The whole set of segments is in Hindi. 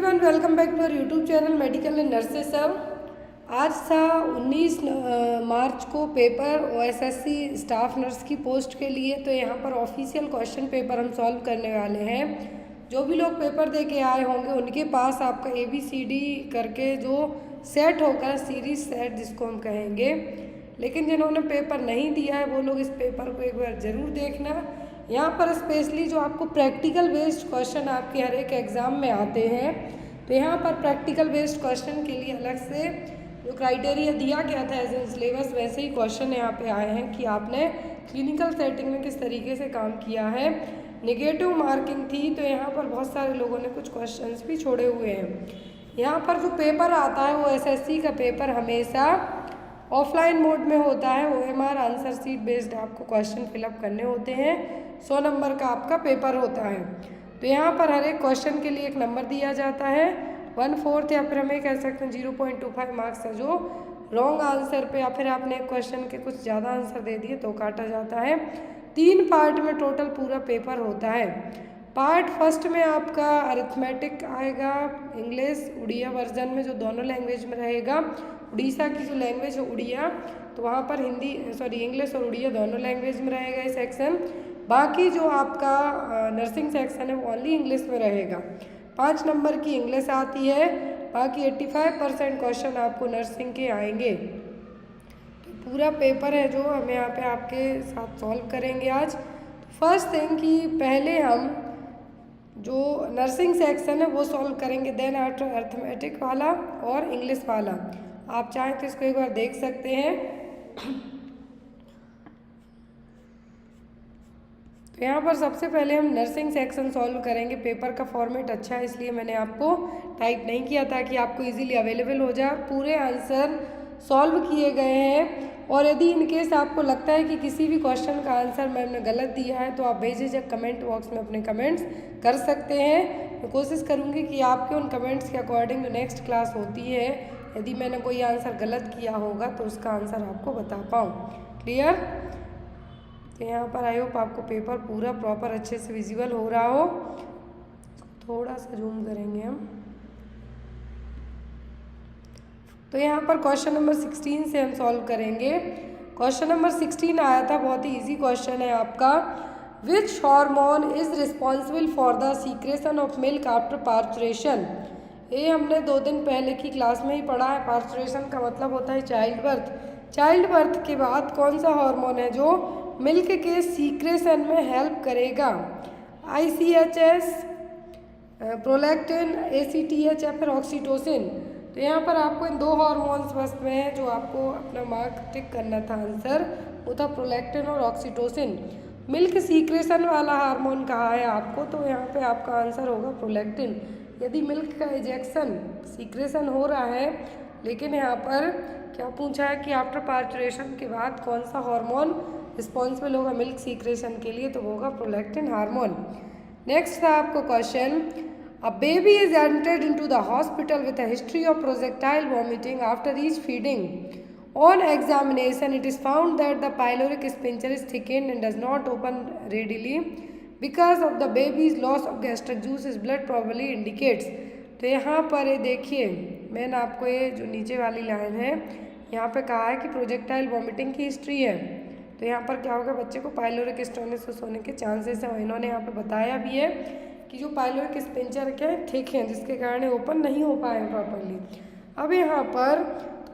Everyone, welcome back to our YouTube channel medical and nurses सब। आज था 19 मार्च को पेपर ओएसएससी स्टाफ नर्स की पोस्ट के लिए। तो यहाँ पर ऑफिशियल क्वेश्चन पेपर हम सॉल्व करने वाले हैं। जो भी लोग पेपर दे के आए होंगे उनके पास आपका ABCD करके जो सेट होगा, सीरीज सेट जिसको हम कहेंगे, लेकिन जिन्होंने पेपर नहीं दिया है वो लोग इस पेपर को एक बार ज़रूर देखना। यहाँ पर स्पेशली जो आपको प्रैक्टिकल बेस्ड क्वेश्चन आपके हर एक एग्ज़ाम में आते हैं, तो यहाँ पर प्रैक्टिकल बेस्ड क्वेश्चन के लिए अलग से जो क्राइटेरिया दिया गया था एज ए सिलेबस, वैसे ही क्वेश्चन यहाँ पे आए हैं कि आपने क्लिनिकल सेटिंग में किस तरीके से काम किया है। नेगेटिव मार्किंग थी, तो यहाँ पर बहुत सारे लोगों ने कुछ क्वेश्चंस भी छोड़े हुए हैं। यहाँ पर जो पेपर आता है वो SSC का पेपर हमेशा ऑफलाइन मोड में होता है। OMR आंसर सीट बेस्ड आपको क्वेश्चन फिलअप करने होते हैं। 100 नंबर का आपका पेपर होता है। तो यहाँ पर हर एक क्वेश्चन के लिए एक नंबर दिया जाता है, 1/4 या फिर हमें कह सकते हैं 0.25 मार्क्स है जो रॉन्ग आंसर पे या फिर आपने एक क्वेश्चन के कुछ ज़्यादा आंसर दे दिए तो काटा जाता है। 3 पार्ट में टोटल पूरा पेपर होता है। पार्ट फर्स्ट में आपका अरिथमेटिक आएगा, इंग्लिश उड़िया वर्जन में जो दोनों लैंग्वेज में रहेगा। उड़ीसा की जो लैंग्वेज है उड़िया, तो वहाँ पर इंग्लिश और उड़िया दोनों लैंग्वेज में रहेगा ये सेक्शन। बाकी जो आपका नर्सिंग सेक्शन है वो ओनली इंग्लिश में रहेगा। 5 नंबर की इंग्लिश आती है, बाकी 85% क्वेश्चन आपको नर्सिंग के आएंगे। तो पूरा पेपर है जो हम यहाँ पे आपके साथ सॉल्व करेंगे आज। फर्स्ट थिंग कि पहले हम जो नर्सिंग सेक्शन है वो सॉल्व करेंगे, देन आफ्टर अरिथमेटिक वाला और इंग्लिश वाला। आप चाहें तो इसको एक बार देख सकते हैं। तो यहाँ पर सबसे पहले हम नर्सिंग सेक्शन सॉल्व करेंगे। पेपर का फॉर्मेट अच्छा है इसलिए मैंने आपको टाइप नहीं किया ताकि आपको इजीली अवेलेबल हो जाए। पूरे आंसर सॉल्व किए गए हैं, और यदि इनकेस आपको लगता है कि किसी भी क्वेश्चन का आंसर मैम ने गलत दिया है तो आप बेझिझक कमेंट बॉक्स में अपने कमेंट्स कर सकते हैं। मैं कोशिश करूँगी कि आपके उन कमेंट्स के अकॉर्डिंग जो नेक्स्ट क्लास होती है, यदि मैंने कोई आंसर गलत किया होगा तो उसका आंसर आपको बता पाऊँ। क्लियर? तो यहाँ पर आई होप आपको पेपर पूरा प्रॉपर अच्छे से विजिबल हो रहा हो। थोड़ा सा जूम करेंगे हम। तो यहाँ पर क्वेश्चन नंबर 16 से हम सॉल्व करेंगे। क्वेश्चन नंबर 16 आया था, बहुत ही इजी क्वेश्चन है आपका। Which hormone is responsible for the secretion of milk after parturition? ये हमने 2 दिन पहले की क्लास में ही पढ़ा है। पार्चुरेशन का मतलब होता है चाइल्ड बर्थ। चाइल्ड बर्थ के बाद कौन सा हार्मोन है जो मिल्क के सीक्रेशन में हेल्प करेगा? ICHS, प्रोलैक्टिन, ACTH या फिर ऑक्सीटोसिन? तो यहाँ पर आपको इन 2 हार्मोन्स बस में है जो आपको अपना मार्क टिक करना था। आंसर वो था प्रोलैक्टिन और ऑक्सीटोसिन। मिल्क सीक्रेशन वाला हार्मोन कहा है आपको, तो यहाँ पे आपका आंसर होगा प्रोलैक्टिन। यदि मिल्क का इजेक्शन सीक्रेशन हो रहा है, लेकिन यहाँ पर क्या पूछा है कि आफ्टर पार्चुरेशन के बाद कौन सा हार्मोन रिस्पॉन्सिबल होगा मिल्क सीक्रेशन के लिए, तो होगा प्रोलैक्टिन हार्मोन। नेक्स्ट था आपको question, A baby is entered into the hospital with a history of projectile vomiting after each feeding. On examination, it is found that the pyloric sphincter is thickened and does not open readily because of the baby's loss of gastric juice. Blood probably indicates. तो यहाँ पर ये देखिए, मैंने आपको ये जो नीचे वाली लाइन है यहाँ पे कहा है कि प्रोजेक्टाइल वॉमिटिंग की हिस्ट्री है। तो यहाँ पर क्या होगा, बच्चे को पाइलोरिक स्टोनिस होने के चांसेस हैं। इन्होंने यहाँ पे बताया भी है कि जो पाइलोरिक स्पिंचर क्या है थिक है, जिसके कारण ओपन नहीं हो पाए प्रॉपरली। अब यहाँ पर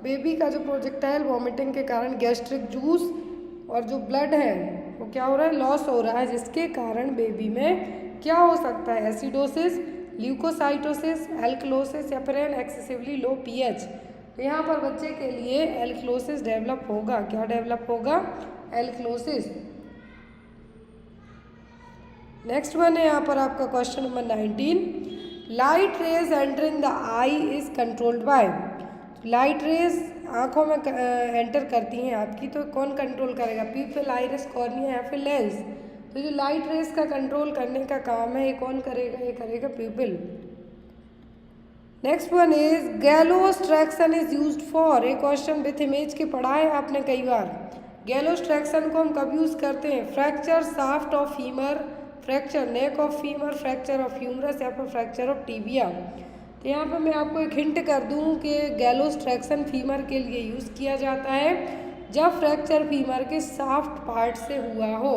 बेबी का जो प्रोजेक्टाइल वॉमिटिंग के कारण गैस्ट्रिक जूस और जो ब्लड है वो क्या हो रहा है, लॉस हो रहा है, जिसके कारण बेबी में क्या हो सकता है, एसिडोसिस, ल्यूकोसाइटोसिस, एल्कलोसिस या फिर एन एक्सेसिवली लो pH। तो यहाँ पर बच्चे के लिए एल्कलोसिस डेवलप होगा। क्या डेवलप होगा? एल्कलोसिस। नेक्स्ट वन है यहाँ पर आपका question number 19, light rays entering the I is controlled by? Light rays आँखों में एंटर करती हैं आपकी, तो कौन कंट्रोल करेगा? पीपल, आइरिस, कॉर्निया या फिर लेंस? तो जो लाइट रेज का कंट्रोल करने का काम है ये कौन करेगा? ये करेगा पीपल। नेक्स्ट वन इज गैलोस्ट्रैक्शन इज यूज्ड फॉर? ये क्वेश्चन विथ इमेज के पढ़ा है आपने कई बार। गैलोस्ट्रैक्शन को हम कब यूज़ करते हैं? Fracture shaft of femur, fracture neck of femur, fracture of humerus या फिर फ्रैक्चर ऑफ टीबिया। तो यहाँ पर मैं आपको एक हिंट कर दूँ कि गैलोस ट्रैक्शन फीमर के लिए यूज़ किया जाता है जब फ्रैक्चर फीमर के साफ्ट पार्ट से हुआ हो।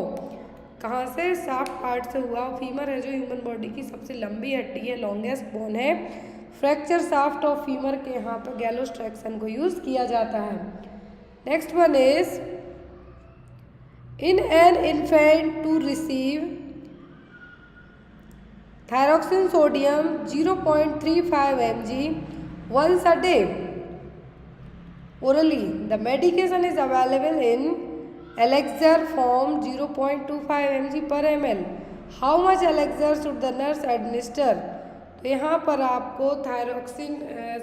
कहाँ से? साफ्ट पार्ट से हुआ हो। फीमर है जो ह्यूमन बॉडी की सबसे लंबी हड्डी है, लॉन्गेस्ट बोन है। फ्रैक्चर साफ्ट ऑफ फीमर के यहाँ पर गैलोस ट्रैक्शन को यूज़ किया जाता है। Next one is in an infant to receive thyroxine sodium 0.35 mg once a day orally. The medication is available in elixir form 0.25 mg per ml. How much elixir should the nurse administer? तो यहाँ पर आपको थायरोक्सिन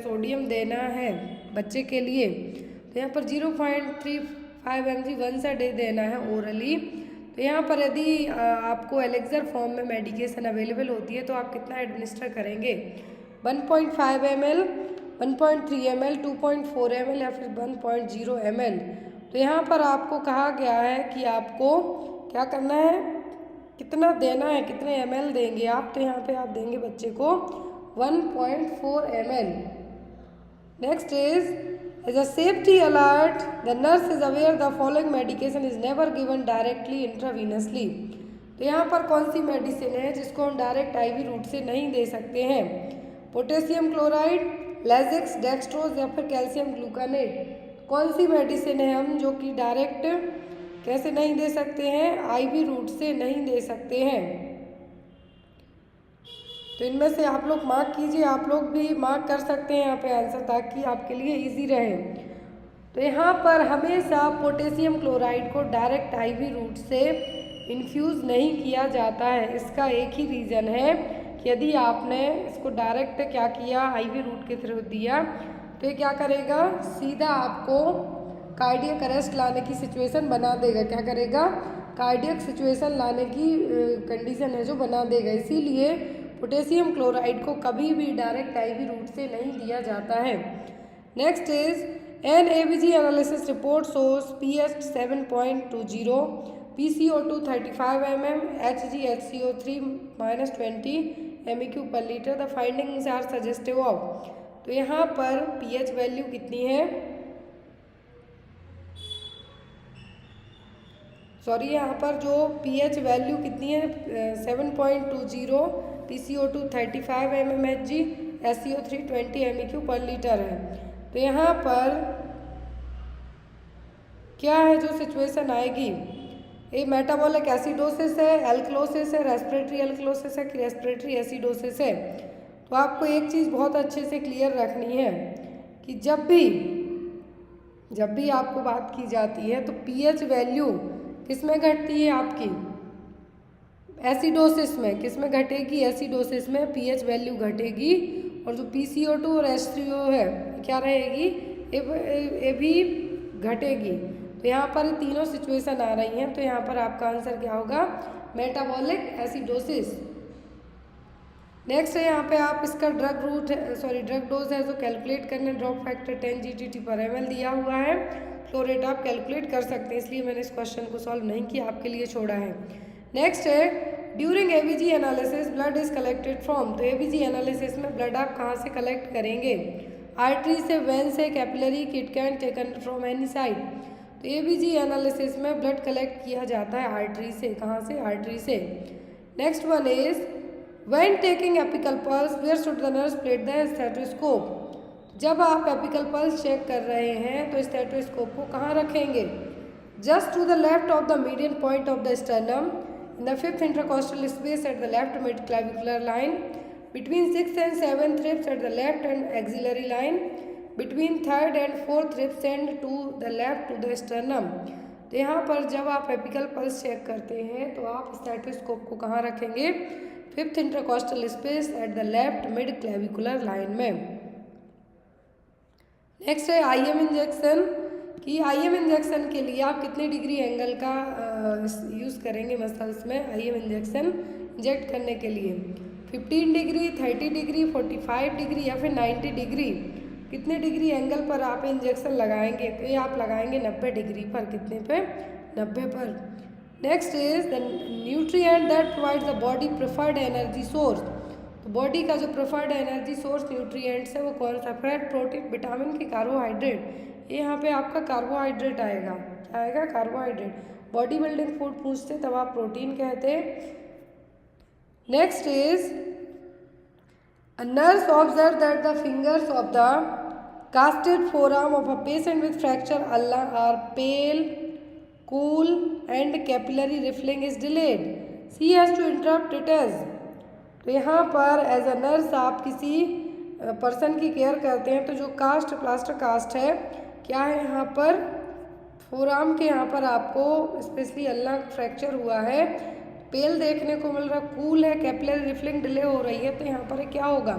सोडियम देना है बच्चे के लिए। तो यहाँ पर 0.35 mg once a day देना है ओरली। तो यहाँ पर यदि आपको एलेक्सर फॉर्म में मेडिकेशन अवेलेबल होती है तो आप कितना एडमिनिस्टर करेंगे? 1.5 ml, 1.3 ml, 2.4 ml या फिर 1.0 ml। तो यहाँ पर आपको कहा गया है कि आपको क्या करना है, कितना देना है, कितने ml देंगे आप। तो यहाँ पे आप देंगे बच्चे को 1.4 ml। Next is as a safety alert, the nurse is aware the following medication is never given directly intravenously. तो यहाँ पर कौन सी मेडिसिन है जिसको हम डायरेक्ट आईवी रूट से नहीं दे सकते हैं? पोटेशियम क्लोराइड, लेजिक्स, डेक्सट्रोज या फिर कैल्शियम ग्लूकानेट। कौन सी मेडिसिन है हम जो कि डायरेक्ट कैसे नहीं दे सकते हैं? आईवी रूट से नहीं दे सकते हैं। तो इनमें से आप लोग मार्क कीजिए, आप लोग भी मार्क कर सकते हैं यहाँ पे आंसर, ताकि आपके लिए इजी रहे। तो यहाँ पर हमेशा पोटेशियम क्लोराइड को डायरेक्ट आईवी रूट से इन्फ्यूज़ नहीं किया जाता है। इसका एक ही रीज़न है कि यदि आपने इसको डायरेक्ट क्या किया, आईवी रूट के थ्रू दिया, तो ये क्या करेगा, सीधा आपको कार्डियक अरेस्ट लाने की सिचुएशन बना देगा। क्या करेगा? कार्डियक सिचुएशन लाने की कंडीशन है जो बना देगा। इसीलिए पोटेशियम क्लोराइड को कभी भी डायरेक्ट आईवी रूट से नहीं दिया जाता है। Next is an ABG analysis report shows pH 7.20, PCO2 35 mm, HgHCO3 -20 MEQ per liter। The findings are suggestive of. तो यहाँ पर पीएच वैल्यू कितनी है, सॉरी यहाँ पर जो पीएच वैल्यू कितनी है 7.20, PCO2 35 mm Hg, SCO3 20 MEQ पर लीटर है। तो यहाँ पर क्या है जो सिचुएशन आएगी, ये मेटाबॉलिक एसिडोसिस है, एल्कलोसिस है, रेस्पिरेटरी एल्कलोसिस है कि रेस्पिरेटरी एसिडोसिस है। तो आपको एक चीज़ बहुत अच्छे से क्लियर रखनी है कि जब भी आपको बात की जाती है तो पीएच वैल्यू किस में घटती है आपकी, एसिडोसिस में। किस में घटेगी? एसिडोसिस में पीएच वैल्यू घटेगी। और जो PCO2 और H3O है क्या रहेगी, ये भी घटेगी। तो यहाँ पर तीनों सिचुएशन आ रही हैं। तो यहाँ पर आपका आंसर क्या होगा, मेटाबॉलिक एसिडोसिस। नेक्स्ट है यहाँ पे आप इसका ड्रग डोज है जो कैलकुलेट करने, ड्रॉप फैक्टर 10 GTT पर ml दिया हुआ है। फ्लो रेट आप कैलकुलेट कर सकते हैं, इसलिए मैंने इस क्वेश्चन को सॉल्व नहीं किया, आपके लिए छोड़ा है। नेक्स्ट है during ABG analysis blood is collected from. तो एबीजी एनालिसिस में ब्लड आप कहाँ से कलेक्ट करेंगे? आर्टरी से, वेन से, capillary, it can taken from any side. तो एबीजी एनालिसिस में ब्लड कलेक्ट किया जाता है आर्टरी से। कहाँ से? आर्टरी से। Next one is when taking apical pulse where should the nurse place the stethoscope. जब आप एपिकल पल्स चेक कर रहे हैं तो स्टेथोस्कोप को कहाँ रखेंगे? Just to the left of the median point of the sternum, in the 5th intercostal space at the left mid clavicular line, between 6th and 7th ribs at the left and axillary line, between 3rd and 4th ribs and to the left to the sternum। तो यहाँ पर जब आप एपिकल पल्स चेक करते हैं तो आप स्टेथोस्कोप को कहाँ रखेंगे? 5th intercostal space at the left mid clavicular line में। नेक्स्ट है आईएम इंजेक्शन कि आईएम इंजेक्शन के लिए आप कितने डिग्री एंगल का यूज़ करेंगे मसल्स में आईएम इंजेक्शन इंजेक्ट करने के लिए? 15 डिग्री, 30 डिग्री, 45 डिग्री या फिर 90 डिग्री। कितने डिग्री एंगल पर आप इंजेक्शन लगाएंगे? तो ये आप लगाएंगे 90 डिग्री पर। कितने पे? 90 पर। Next is the nutrient that provides the body preferred energy source. तो तो बॉडी का जो प्रेफर्ड एनर्जी सोर्स न्यूट्रिएंट्स है वो कौन सा, फैट, प्रोटीन, विटामिन की कार्बोहाइड्रेट। ये यहाँ पे आपका कार्बोहाइड्रेट आएगा, क्या आएगा, कार्बोहाइड्रेट। बॉडी बिल्डिंग फूड पूछते तब आप प्रोटीन कहते। Next is a nurse observed that the fingers of the casted forearm of a patient with fracture ulna are pale, cool and capillary riffling is delayed. She has to interrupt it as। तो यहाँ पर एज अ नर्स आप किसी पर्सन की केयर करते हैं, तो जो कास्ट प्लास्टर कास्ट है क्या है यहाँ पर, फोरआर्म के यहाँ पर आपको स्पेशली अल्ना फ्रैक्चर हुआ है, पेल देखने को मिल रहा, कूल है, कैपिलरी रिफलिंग डिले हो रही है, तो यहाँ पर क्या होगा,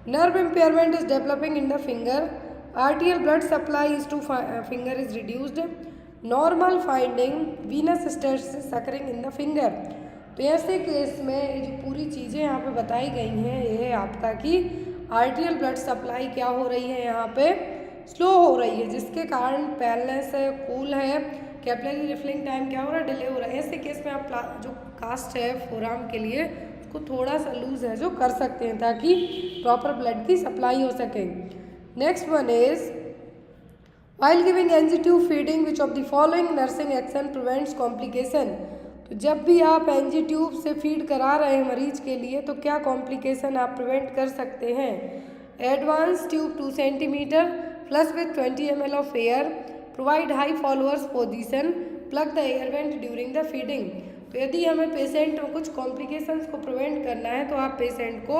nerve impairment is developing in the finger, आर्टियल blood supply is two finger is reduced, normal finding Venus states suckering in the finger. तो ऐसे केस में ये जो पूरी चीज़ें यहाँ पे बताई गई हैं, ये है आपका कि आर्टियल ब्लड सप्लाई क्या हो रही है, यहाँ पे स्लो हो रही है, जिसके कारण पैलनेस है, कूल है, कैपिलरी रिफलिंग टाइम क्या हो रहा है, डिले हो रहा है। ऐसे केस में आप जो कास्ट है फोरआर्म के लिए उसको थोड़ा सा लूज है जो कर सकते हैं ताकि प्रॉपर ब्लड की सप्लाई हो सके। Next one is while giving NG tube feeding which of the following nursing action prevents complication. तो जब भी आप एनजी ट्यूब से फीड करा रहे हैं मरीज के लिए तो क्या कॉम्प्लिकेशन आप प्रिवेंट कर सकते हैं। Advance tube 2 centimetre plus with 20 ml of air, provide high followers position, plug the air vent during the feeding. तो यदि हमें पेशेंट में कुछ कॉम्प्लिकेशंस को प्रिवेंट करना है तो आप पेशेंट को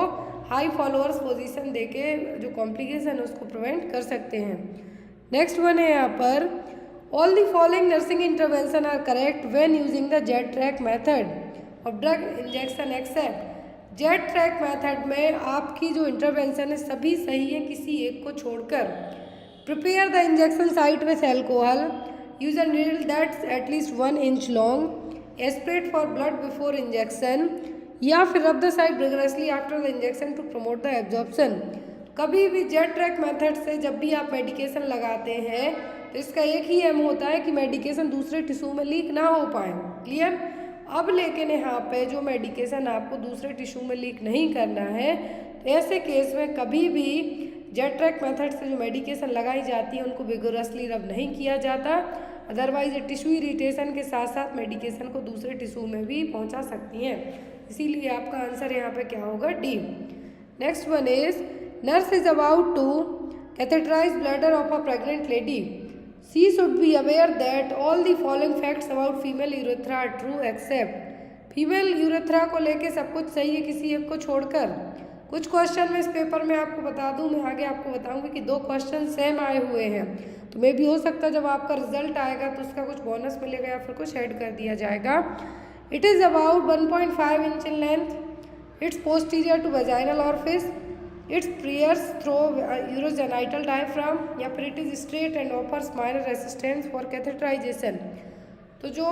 हाई फॉलोअर्स पोजीशन देके जो कॉम्प्लिकेशन है उसको प्रिवेंट कर सकते हैं। नेक्स्ट वन है यहाँ पर all the following nursing intervention are correct when using the jet track method of drug injection except. Jet track method में आपकी जो इंटरवेंशन है सभी सही है किसी एक को छोड़कर। Prepare the injection site with alcohol, use a needle that's at least 1 inch long, aspirate for blood before injection, या फिर rub the site rigorously after the injection to promote the absorption. कभी भी जेट ट्रैक मेथड से जब भी आप मेडिकेशन लगाते हैं तो इसका एक ही एम होता है कि मेडिकेशन दूसरे टिश्यू में लीक ना हो पाए, क्लियर। अब लेकिन यहाँ पे जो मेडिकेशन आपको दूसरे टिश्यू में लीक नहीं करना है तो ऐसे केस में कभी भी जेट ट्रैक मेथड से जो मेडिकेशन लगाई जाती है उनको विगोरसली रब नहीं किया जाता, अदरवाइज ये टिश्यू इरिटेशन के साथ साथ मेडिकेशन को दूसरे टिश्यू में भी पहुंचा सकती हैं, इसीलिए आपका आंसर यहाँ पे क्या होगा, D. Next one is nurse is about to catheterise bladder of a pregnant lady, she should be aware that all the following facts about female urethra are true except. Female urethra को लेके सब कुछ सही है किसी एक को छोड़कर। कुछ क्वेश्चन में इस पेपर में आपको बता दूं, मैं आगे आपको बताऊंगी कि 2 क्वेश्चन सेम आए हुए हैं, तो मे भी हो सकता है जब आपका रिजल्ट आएगा तो उसका कुछ बोनस मिलेगा या फिर कुछ ऐड कर दिया जाएगा। It is about 1.5 inch in length, it's posterior to vaginal orifice, it's pierce through urogenital diaphragm, या फिर it is straight and offers minor resistance for catheterization. तो जो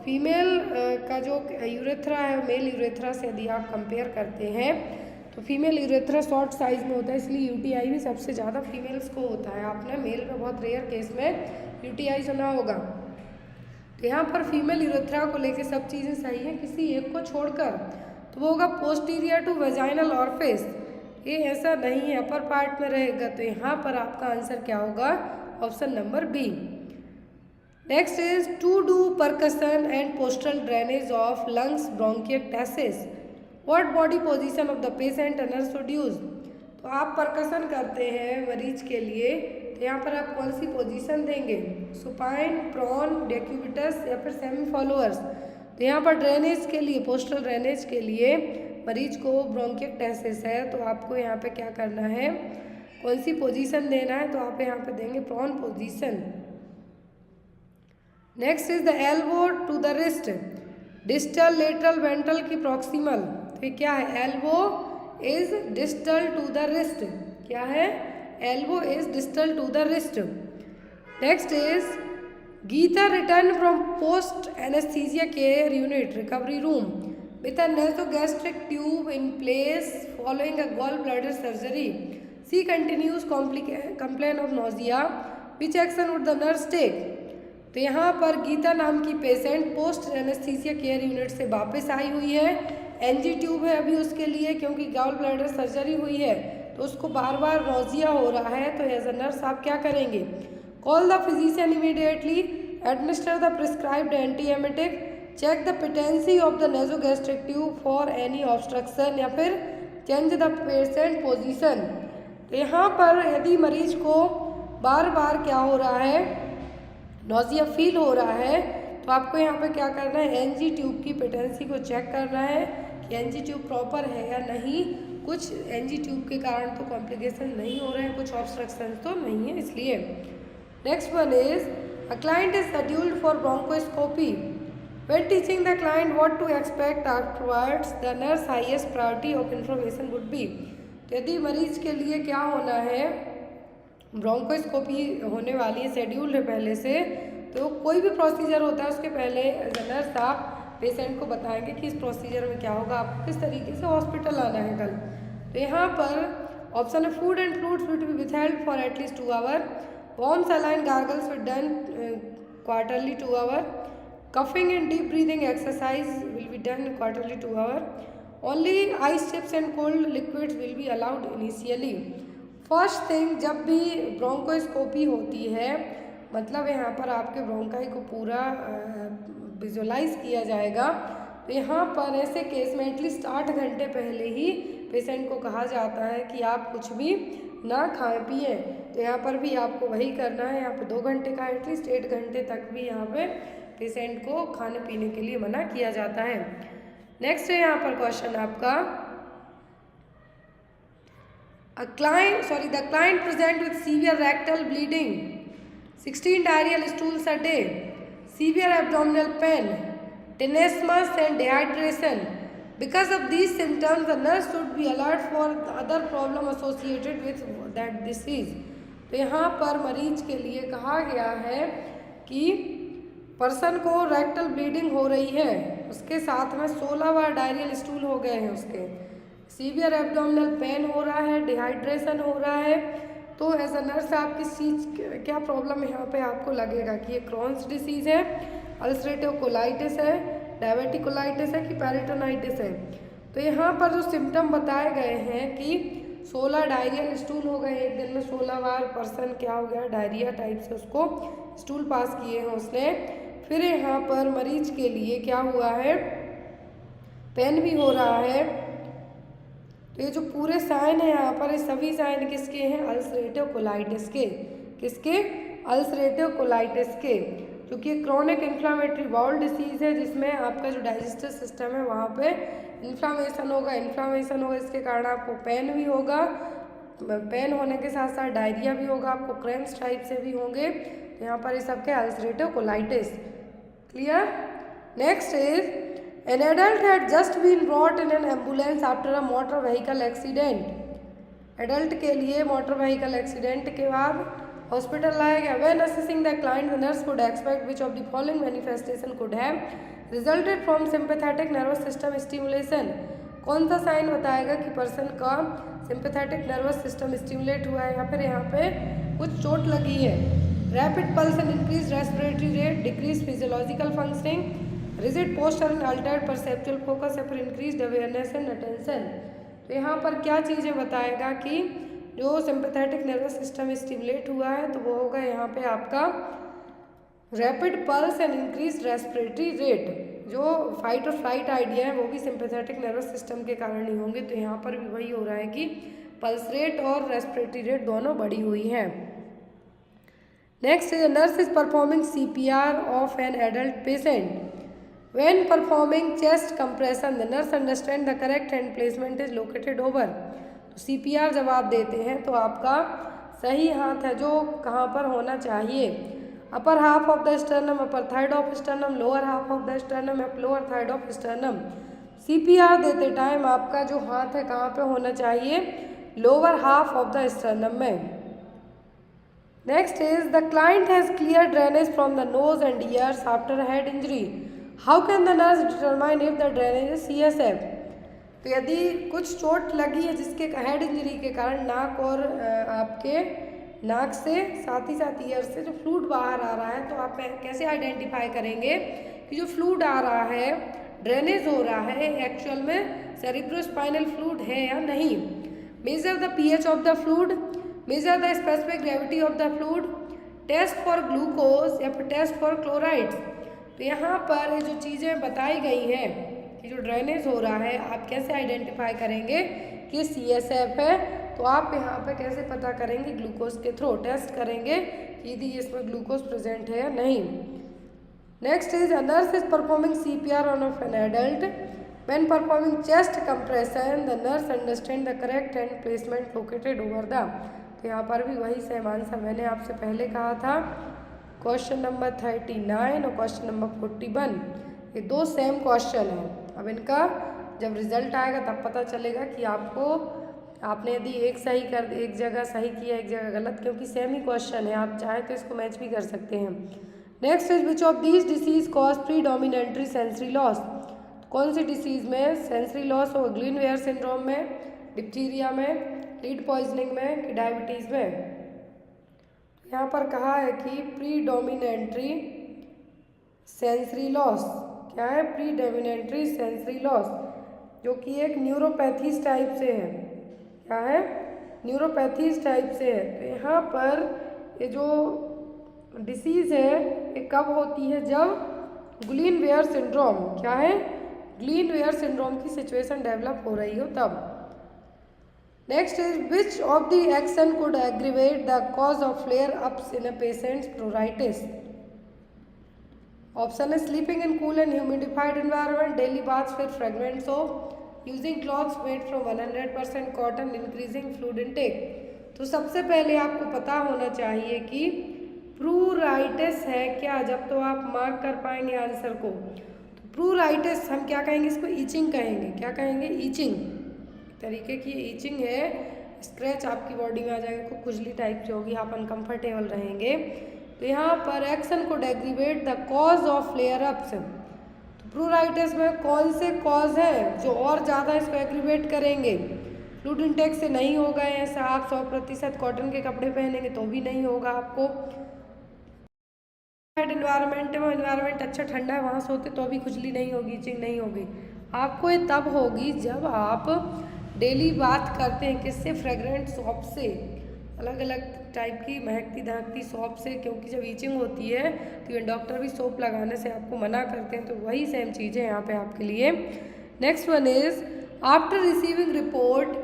फीमेल का जो यूरेथ्रा है मेल यूरेथ्रा से यदि आप कंपेयर करते हैं तो फीमेल यूरेथ्रा शॉर्ट साइज में होता है, इसलिए यूटीआई भी सबसे ज़्यादा फीमेल्स को होता है। आपने मेल में बहुत रेयर केस में यूटीआई सुना होगा। तो यहाँ पर फीमेल यूरेथ्रा को लेके सब चीज़ें सही हैं किसी एक को छोड़कर, तो वो होगा पोस्टीरियर टू वेजाइनल ऑरिफिस, ये ऐसा नहीं है अपर पार्ट में रहेगा, तो यहाँ पर आपका आंसर क्या होगा, option number B. Next is to do percussion and postural drainage of lungs bronchiectasis, what body position of the patient a nurse should use. तो आप परकशन करते हैं मरीज के लिए तो यहाँ पर आप कौन सी पोजीशन देंगे, सुपाइन, प्रॉन, डेक्यूबिटस या फिर सेमी फॉलोअर्स। तो यहाँ पर ड्रेनेज के लिए, पोस्टल ड्रेनेज के लिए मरीज को ब्रोंकिएक्टेसिस है तो आपको यहाँ पे क्या करना है, कौन सी पोजीशन देना है, तो आप यहाँ पे देंगे prone position. Next is the elbow to the wrist, distal, lateral, ventral की प्रॉक्सिमल। तो क्या है, elbow is distal to the wrist, क्या है, elbow is distal to the wrist. Next is Geeta return from post anaesthesia care unit recovery room with a nasogastric tube in place following a gallbladder surgery. She continues complain of nausea. Which action would the nurse take? तो यहाँ पर गीता नाम की patient post anaesthesia care unit से वापस आई हुई है, एनजी ट्यूब है अभी उसके लिए, क्योंकि गॉल ब्लैडर सर्जरी हुई है तो उसको बार बार नोजिया हो रहा है। तो एज अ नर्स आप क्या करेंगे? Call the physician immediately, administer the prescribed antiemetic, check the patency of the nasogastric tube for any obstruction, या फिर चेंज द पेशेंट पोजीशन। तो यहाँ पर यदि मरीज को बार बार क्या हो रहा है, नोजिया फील हो रहा है, तो आपको यहाँ पे क्या करना है, एनजी ट्यूब की पेटेंसी को चेक करना है कि एनजी ट्यूब प्रॉपर है या नहीं। कुछ एनजी ट्यूब के कारण तो कॉम्प्लिकेशन नहीं हो रहे हैं, कुछ ऑब्स्ट्रक्शन तो नहीं है इसलिए। Next one is a client is scheduled for bronchoscopy. When teaching the client what to expect afterwards, the nurse highest priority of information would be। तो यदि मरीज के लिए क्या होना है, ब्रोंकोस्कोपी होने वाली है, शेड्यूल है पहले से, तो कोई भी प्रोसीजर होता है उसके पहले नर्स आप पेशेंट को बताएंगे कि इस प्रोसीजर में क्या होगा, आपको किस तरीके से हॉस्पिटल आना है कल। तो यहाँ पर ऑप्शन है food and fruits will be withheld for at least 2 hour, warm saline gargles will done quarterly 2 hour, coughing and deep breathing exercise will be done quarterly 2 hour, only ice chips and cold liquids will be allowed initially। First thing, जब भी ब्रोंकोस्कोपी होती है मतलब यहाँ पर आपके ब्रोंकाई को पूरा विजुअलाइज किया जाएगा, तो यहाँ पर ऐसे केस में एटलीस्ट 8 घंटे पहले ही पेशेंट को कहा जाता है कि आप कुछ भी ना खाएं पिए। तो यहाँ पर भी आपको वही करना है, यहाँ पर 2 घंटे का एटलीस्ट 8 घंटे तक भी यहाँ पे पेशेंट को खाने पीने के लिए मना किया जाता है। नेक्स्ट है यहाँ पर क्वेश्चन आपका, the client present with severe rectal bleeding, 16 diarrhoeal stools a day, severe abdominal pain, tenesmus and dehydration. Because of these symptoms, the nurse should be alert for the other problem associated with that disease। तो यहाँ पर मरीज के लिए कहा गया है कि पर्सन को रेक्टल ब्लीडिंग हो रही है, उसके साथ में 16 बार डायरियल स्टूल हो गए हैं, उसके सीवियर एब्डोमिनल पेन हो रहा है, डिहाइड्रेशन हो रहा है। तो एज अ नर्स आप किस चीज़ क्या प्रॉब्लम यहाँ पे आपको लगेगा कि ये क्रॉन्स डिसीज़ है, अल्सरेटिव कोलाइटिस है, डायबिटिकोलाइटिस है कि पेरिटोनाइटिस है। तो यहाँ पर जो सिम्टम बताए गए हैं कि 16 डायरियल स्टूल हो गए एक दिन में 16 बार, पर्सन क्या हो गया डायरिया टाइप से उसको स्टूल पास किए हैं उसने। फिर यहाँ पर मरीज के लिए क्या हुआ है, पेन भी हो रहा है। तो ये जो पूरे साइन है यहाँ पर, ये सभी साइन किसके हैं, अल्सरेटिव कोलाइटिस के, किसके, अल्सरेटिव कोलाइटिस के, क्योंकि क्रोनिक इन्फ्लामेटरी बाउल डिसीज़ है जिसमें आपका जो डाइजेस्टिव सिस्टम है वहाँ पे इन्फ्लामेशन होगा, इसके कारण आपको पेन भी होगा, पेन होने के साथ साथ डायरिया भी होगा, आपको क्रैम्प्स टाइप से भी होंगे। तो यहाँ पर ये सबके ulcerative colitis. Clear. Next is an adult had just been brought in an ambulance after a motor vehicle accident. Adult के लिए मोटर व्हीकल एक्सीडेंट के बाद हॉस्पिटल लाया गया। When assessing the client the nurse could expect which of the following manifestation could have resulted from sympathetic nervous system stimulation. कौन सा साइन बताएगा कि पर्सन का सिंपैथेटिक नर्वस सिस्टम स्टिमुलेट हुआ है, या फिर यहाँ पे कुछ चोट लगी है। Rapid pulse and increase respiratory rate, decrease physiological functioning, rigid posture and Altered perceptual focus, या फिर इंक्रीज अवेयरनेस एंड अटेंशन। तो यहाँ पर क्या चीज़ें बताएगा कि जो सिंपैथेटिक नर्वस सिस्टम स्टिमुलेट हुआ है, तो वो होगा यहाँ पे आपका rapid pulse and increase respiratory rate. जो फाइट और फ्लाइट आइडिया है वो भी सिंपैथेटिक नर्वस सिस्टम के कारण ही होंगे। तो यहाँ पर भी वही हो रहा है कि पल्स रेट और रेस्पिरेटरी रेट दोनों बढ़ी हुई हैं। Next is nurse is performing CPR of an adult patient. When performing chest compression the nurse understand the correct hand placement is located over. तो CPR जब आप देते हैं तो आपका सही हाथ है जो कहाँ पर होना चाहिए, upper half of the sternum, upper third of sternum, lower half of the sternum, lower third of sternum. CPR देते टाइम आपका जो हाथ है कहाँ पे होना चाहिए, lower half of the sternum में। Next is the client has clear drainage from the nose and ears after head injury. How can the nurse determine if the drainage is CSF। तो यदि कुछ चोट लगी है जिसके हेड इंजरी के कारण नाक और आपके नाक से साथ ही साथ ईयर से जो फ्लूइड बाहर आ रहा है, तो आप कैसे आइडेंटिफाई करेंगे कि जो फ्लूइड आ रहा है, ड्रेनेज हो रहा है, एक्चुअल में सेरिब्रोस्पाइनल फ्लूइड है या नहीं। Measure the pH of the fluid, measure the specific gravity of the fluid, test for glucose या फिर टेस्ट फॉर क्लोराइड्स। तो यहाँ पर ये जो चीज़ें बताई गई हैं कि जो ड्रेनेज हो रहा है आप कैसे आइडेंटिफाई करेंगे कि CSF है, तो आप यहाँ पे कैसे पता करेंगे, ग्लूकोज के थ्रू टेस्ट करेंगे कि यदि इसमें ग्लूकोज प्रेजेंट है या नहीं। Next is a nurse is performing CPR on an adult, when performing chest compression the nurse understand the correct hand placement located over the. तो यहाँ पर भी वही सेम आंसर मैंने आपसे पहले कहा था, क्वेश्चन नंबर 39 और क्वेश्चन नंबर 41, ये दो सेम क्वेश्चन हैं। अब इनका जब रिजल्ट आएगा तब पता चलेगा कि आपने यदि एक जगह सही किया एक जगह गलत, क्योंकि सेम ही क्वेश्चन है, आप चाहे तो इसको मैच भी कर सकते हैं। Next is which of these disease cause predominantly sensory loss, कौन सी डिसीज में सेंसरी लॉस हो, ग्लीन-वेयर सिंड्रोम में, डिप्थीरिया में, लीड पॉइजनिंग में कि डायबिटीज़ में। यहाँ पर कहा है कि प्रीडोमिनेंटरी सेंसरी लॉस, क्या है प्रीडोमिनेंटरी सेंसरी लॉस, जो कि एक न्यूरोपैथीज टाइप से है, क्या है न्यूरोपैथीज टाइप से है। तो यहाँ पर ये जो डिसीज़ है ये कब होती है, जब ग्लीन-वेयर सिंड्रोम, क्या है ग्लीन-वेयर सिंड्रोम की सिचुएशन डेवलप हो रही हो तब। Next is which of the action could aggravate the cause of flare ups in a patients pruritus. Option है sleeping in cool and humidified environment, daily baths with fragrance off, using clothes made from 100% cotton, increasing fluid intake. तो सबसे पहले आपको पता होना चाहिए कि प्रूराइटिस है क्या, जब तो आप मार्क कर पाएंगे आंसर को। तो प्रूराइटिस हम क्या कहेंगे, इसको ईचिंग कहेंगे, क्या कहेंगे ईचिंग, तरीके की ईचिंग है, स्क्रैच आपकी बॉडी में आ जाएगा, खूब खुजली टाइप से होगी, आप अनकंफर्टेबल रहेंगे। तो यहाँ पर एक्शन को aggravate the cause of flare ups, तो प्रूराइटिस में कौन से कॉज है जो और ज़्यादा इसको एग्रीवेट करेंगे। फ्लूइड इंटेक से नहीं होगा, ऐसा आप 100% कॉटन के कपड़े पहनेंगे तो भी नहीं होगा आपको। एनवायरनमेंट अच्छा ठंडा है वहाँ सोते तो भी खुजली नहीं होगी, ईचिंग नहीं होगी। आपको ये तब होगी जब आप डेली बात करते हैं किससे, फ्रेगरेंट सॉप से, अलग अलग टाइप की महकती दहकती सॉप से, क्योंकि जब ईचिंग होती है तो डॉक्टर भी सोप लगाने से आपको मना करते हैं। तो वही सेम चीज़ है यहाँ पे आपके लिए। Next one is after receiving report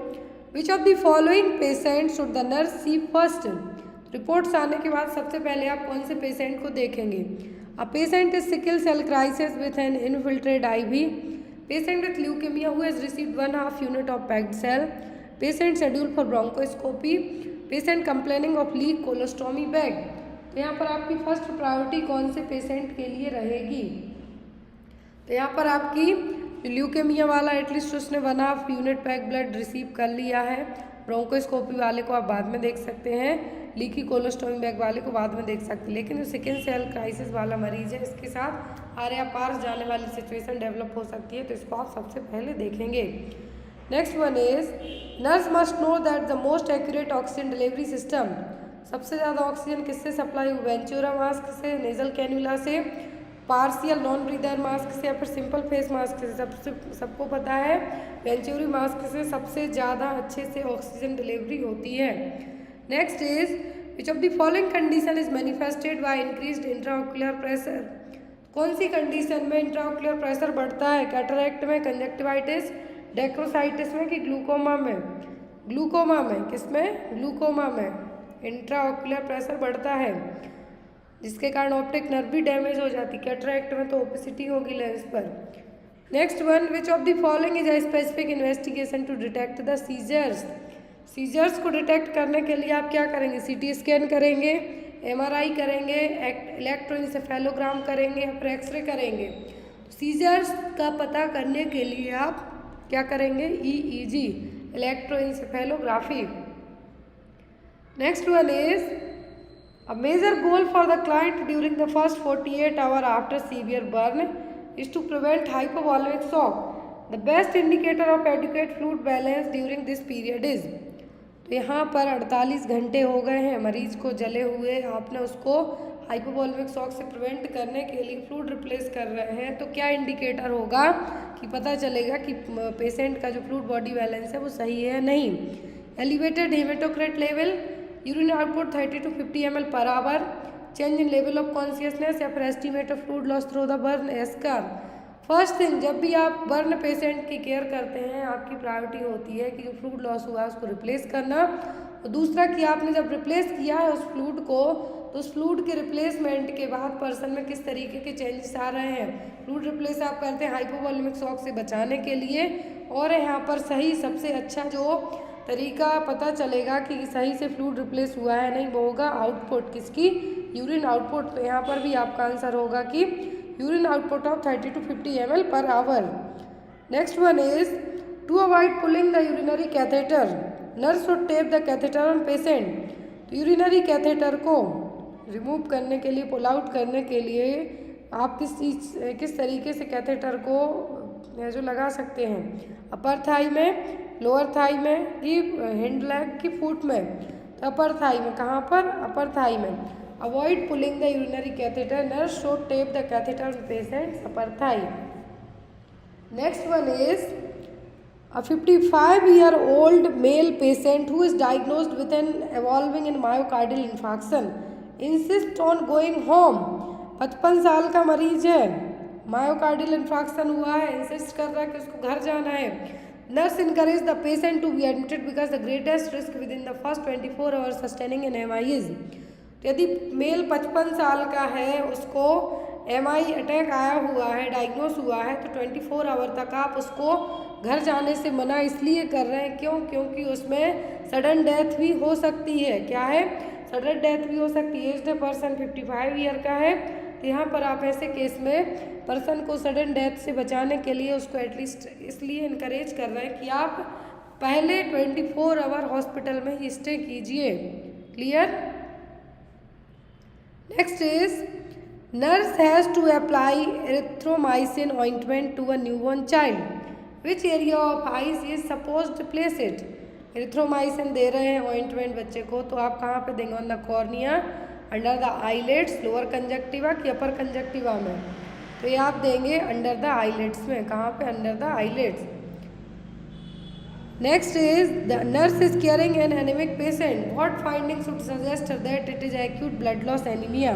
which of the following patient should the nurse see first. Reports आने के बाद सबसे पहले आप कौन से पेशेंट को देखेंगे। A patient is sickle cell crisis with an infiltrate IV, patient with leukemia who has received 1/2 unit of packed cell, patient scheduled for bronchoscopy, patient complaining of leak colostomy bag। तो यहाँ पर आपकी फर्स्ट प्रायोरिटी कौन से पेशेंट के लिए रहेगी। तो यहाँ पर आपकी ल्यूकेमिया वाला एटलीस्ट उसने 1/2 यूनिट पैक ब्लड रिसीव कर लिया है, ब्रोंकोस्कोपी वाले को आप बाद में देख सकते हैं, लीकी कोलोस्टोमी बैग वाले को बाद में देख सकते हैं, लेकिन जो सिकल सेल क्राइसिस वाला मरीज है इसके साथ आर्या पार जाने वाली सिचुएशन डेवलप हो सकती है, तो इसको आप सबसे पहले देखेंगे। Next one is nurse must know that the most accurate oxygen delivery system, सबसे ज़्यादा ऑक्सीजन किससे सप्लाई हुई, वेंचुरा मास्क से, नेजल कैन्यूला से, पार्शियल नॉन ब्रीदर मास्क से या फिर सिंपल फेस मास्क से। सबको पता है वेंचुरी मास्क से सबसे ज़्यादा अच्छे से ऑक्सीजन डिलीवरी होती है। Next is which of the following condition is manifested by increased intraocular pressure, कौन सी कंडीशन में इंट्राओक्युलर प्रेशर बढ़ता है, कैटरैक्ट में, कंजक्टिवाइटिस, डेक्रोसाइटिस में कि ग्लूकोमा में। ग्लूकोमा में, किसमें, ग्लूकोमा में इंट्राओक्युलर प्रेशर बढ़ता है, जिसके कारण ऑप्टिक नर्व भी डैमेज हो जाती, कैटरैक्ट में तो ओपेसिटी होगी लेंस पर। Next one which of the following is a specific investigation to detect the seizures, seizures को डिटेक्ट करने के लिए आप क्या करेंगे, CT स्कैन करेंगे, MRI करेंगे, इलेक्ट्रोइंसेफेलोग्राम करेंगे या फिर एक्सरे करेंगे। सीजर्स का पता करने के लिए आप क्या करेंगे, EEG electroencephalography. Next one is a major goal for the client during the first 48 hours after severe burn is to prevent hypovolemic shock. The best indicator of adequate fluid balance during this period is, तो यहाँ पर 48 घंटे हो गए हैं मरीज को जले हुए, आपने उसको हाइपोवॉल्मिक शॉक से प्रिवेंट करने के लिए फ्लूइड रिप्लेस कर रहे हैं, तो क्या इंडिकेटर होगा कि पता चलेगा कि पेशेंट का जो फ्लूइड बॉडी बैलेंस है वो सही है नहीं। Elevated haematocrit level, urine output 30 to 50 ml per hour, change in level of consciousness या फिर estimate of fluid loss through the burn eschar. First thing, जब भी आप बर्न पेशेंट की केयर करते हैं आपकी प्रायोरिटी होती है कि जो फ्लूइड लॉस हुआ है उसको रिप्लेस करना, और दूसरा कि आपने जब रिप्लेस किया है उस फ्लूइड को तो उस फ्लूइड के रिप्लेसमेंट के बाद पर्सन में किस तरीके के चेंजेस आ रहे हैं। फ्लूइड रिप्लेस आप करते हैं हाइपोवॉल्मिक शॉक से बचाने के लिए, और यहाँ पर सही सबसे अच्छा जो तरीका पता चलेगा कि सही से फ्लूइड रिप्लेस हुआ है नहीं वो होगा आउटपुट किसकी, यूरिन आउटपुट। तो यहाँ पर भी आपका आंसर होगा कि urine output of 30 to 50 ml per hour. Next one is to avoid pulling the urinary catheter, nurse should tape the catheter on patient. तो यूरिनरी कैथेटर को रिमूव करने के लिए, पुल आउट करने के लिए आप किस तरीके से कैथेटर को जो लगा सकते हैं, अपर थाई में, लोअर थाई में कि हैंड लेग की फुट में। तो अपर थाई में, कहाँ पर, अपर थाई में। Avoid pulling the urinary catheter, nurse should tape the catheter on patients upper thigh. Next one is a 55-year-old male patient who is diagnosed with an evolving and myocardial infarction insists on going home। 55 साल का मरीज है, मायोकार्डियल इन्फाक्शन हुआ है, इंसिस्ट कर रहा है कि उसको घर जाना है। Nurse encourage the patient to be admitted because the greatest risk with in the first 24 hours sustaining an MI is. यदि मेल 55 साल का है, उसको MI अटैक आया हुआ है, डायग्नोस हुआ है, तो 24 आवर तक आप उसको घर जाने से मना इसलिए कर रहे हैं क्यों, क्योंकि उसमें सडन डेथ भी हो सकती है। क्या है, सडन डेथ भी हो सकती है। एज्ड पर्सन 55 ईयर का है, तो यहाँ पर आप ऐसे केस में पर्सन को सडन डेथ से बचाने के लिए उसको एटलीस्ट इसलिए इनकरेज कर रहे हैं कि आप पहले 24 आवर हॉस्पिटल में ही स्टे कीजिए। Clear. Next is nurse has to apply erythromycin ointment to a newborn child. Which area of eyes is suppose to place it. Erythromycin दे रहे हैं ऑइंटमेंट बच्चे को, तो आप कहाँ पे देंगे, on the cornea, under the eyelets, lower conjunctiva कि अपर कंजक्टिवा में। तो ये आप देंगे अंडर द आईलेट्स में। कहाँ पे, under the eyelets. Next is the nurse is caring an anaemic patient, what findings would suggest that it is acute blood loss anaemia.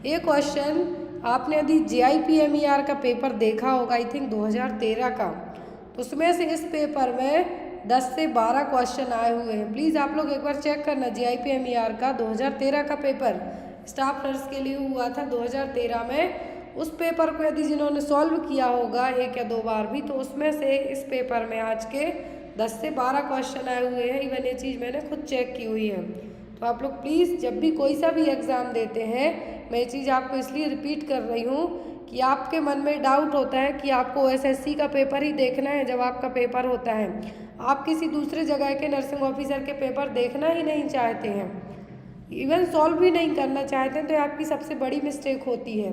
ये क्वेश्चन आपने यदि JIPMER का पेपर देखा होगा, आई थिंक 2013 का, तो उसमें से इस पेपर में 10 से 12 क्वेश्चन आए हुए हैं। प्लीज़ आप लोग एक बार चेक करना, JIPMER का 2013 का पेपर स्टाफ नर्स के लिए हुआ था 2013 में। उस पेपर को यदि जिन्होंने सॉल्व किया होगा 1 या 2 बार भी, तो उसमें से इस पेपर में आज के 10 से 12 क्वेश्चन आए हुए हैं। इवन ये चीज़ मैंने खुद चेक की हुई है। तो आप लोग प्लीज़ जब भी कोई सा भी एग्ज़ाम देते हैं, मैं ये चीज़ आपको इसलिए रिपीट कर रही हूँ कि आपके मन में डाउट होता है कि आपको SSC का पेपर ही देखना है जब आपका पेपर होता है, आप किसी दूसरे जगह के नर्सिंग ऑफिसर के पेपर देखना ही नहीं चाहते हैं, इवन सॉल्व भी नहीं करना चाहते हैं, तो आपकी सबसे बड़ी मिस्टेक होती है।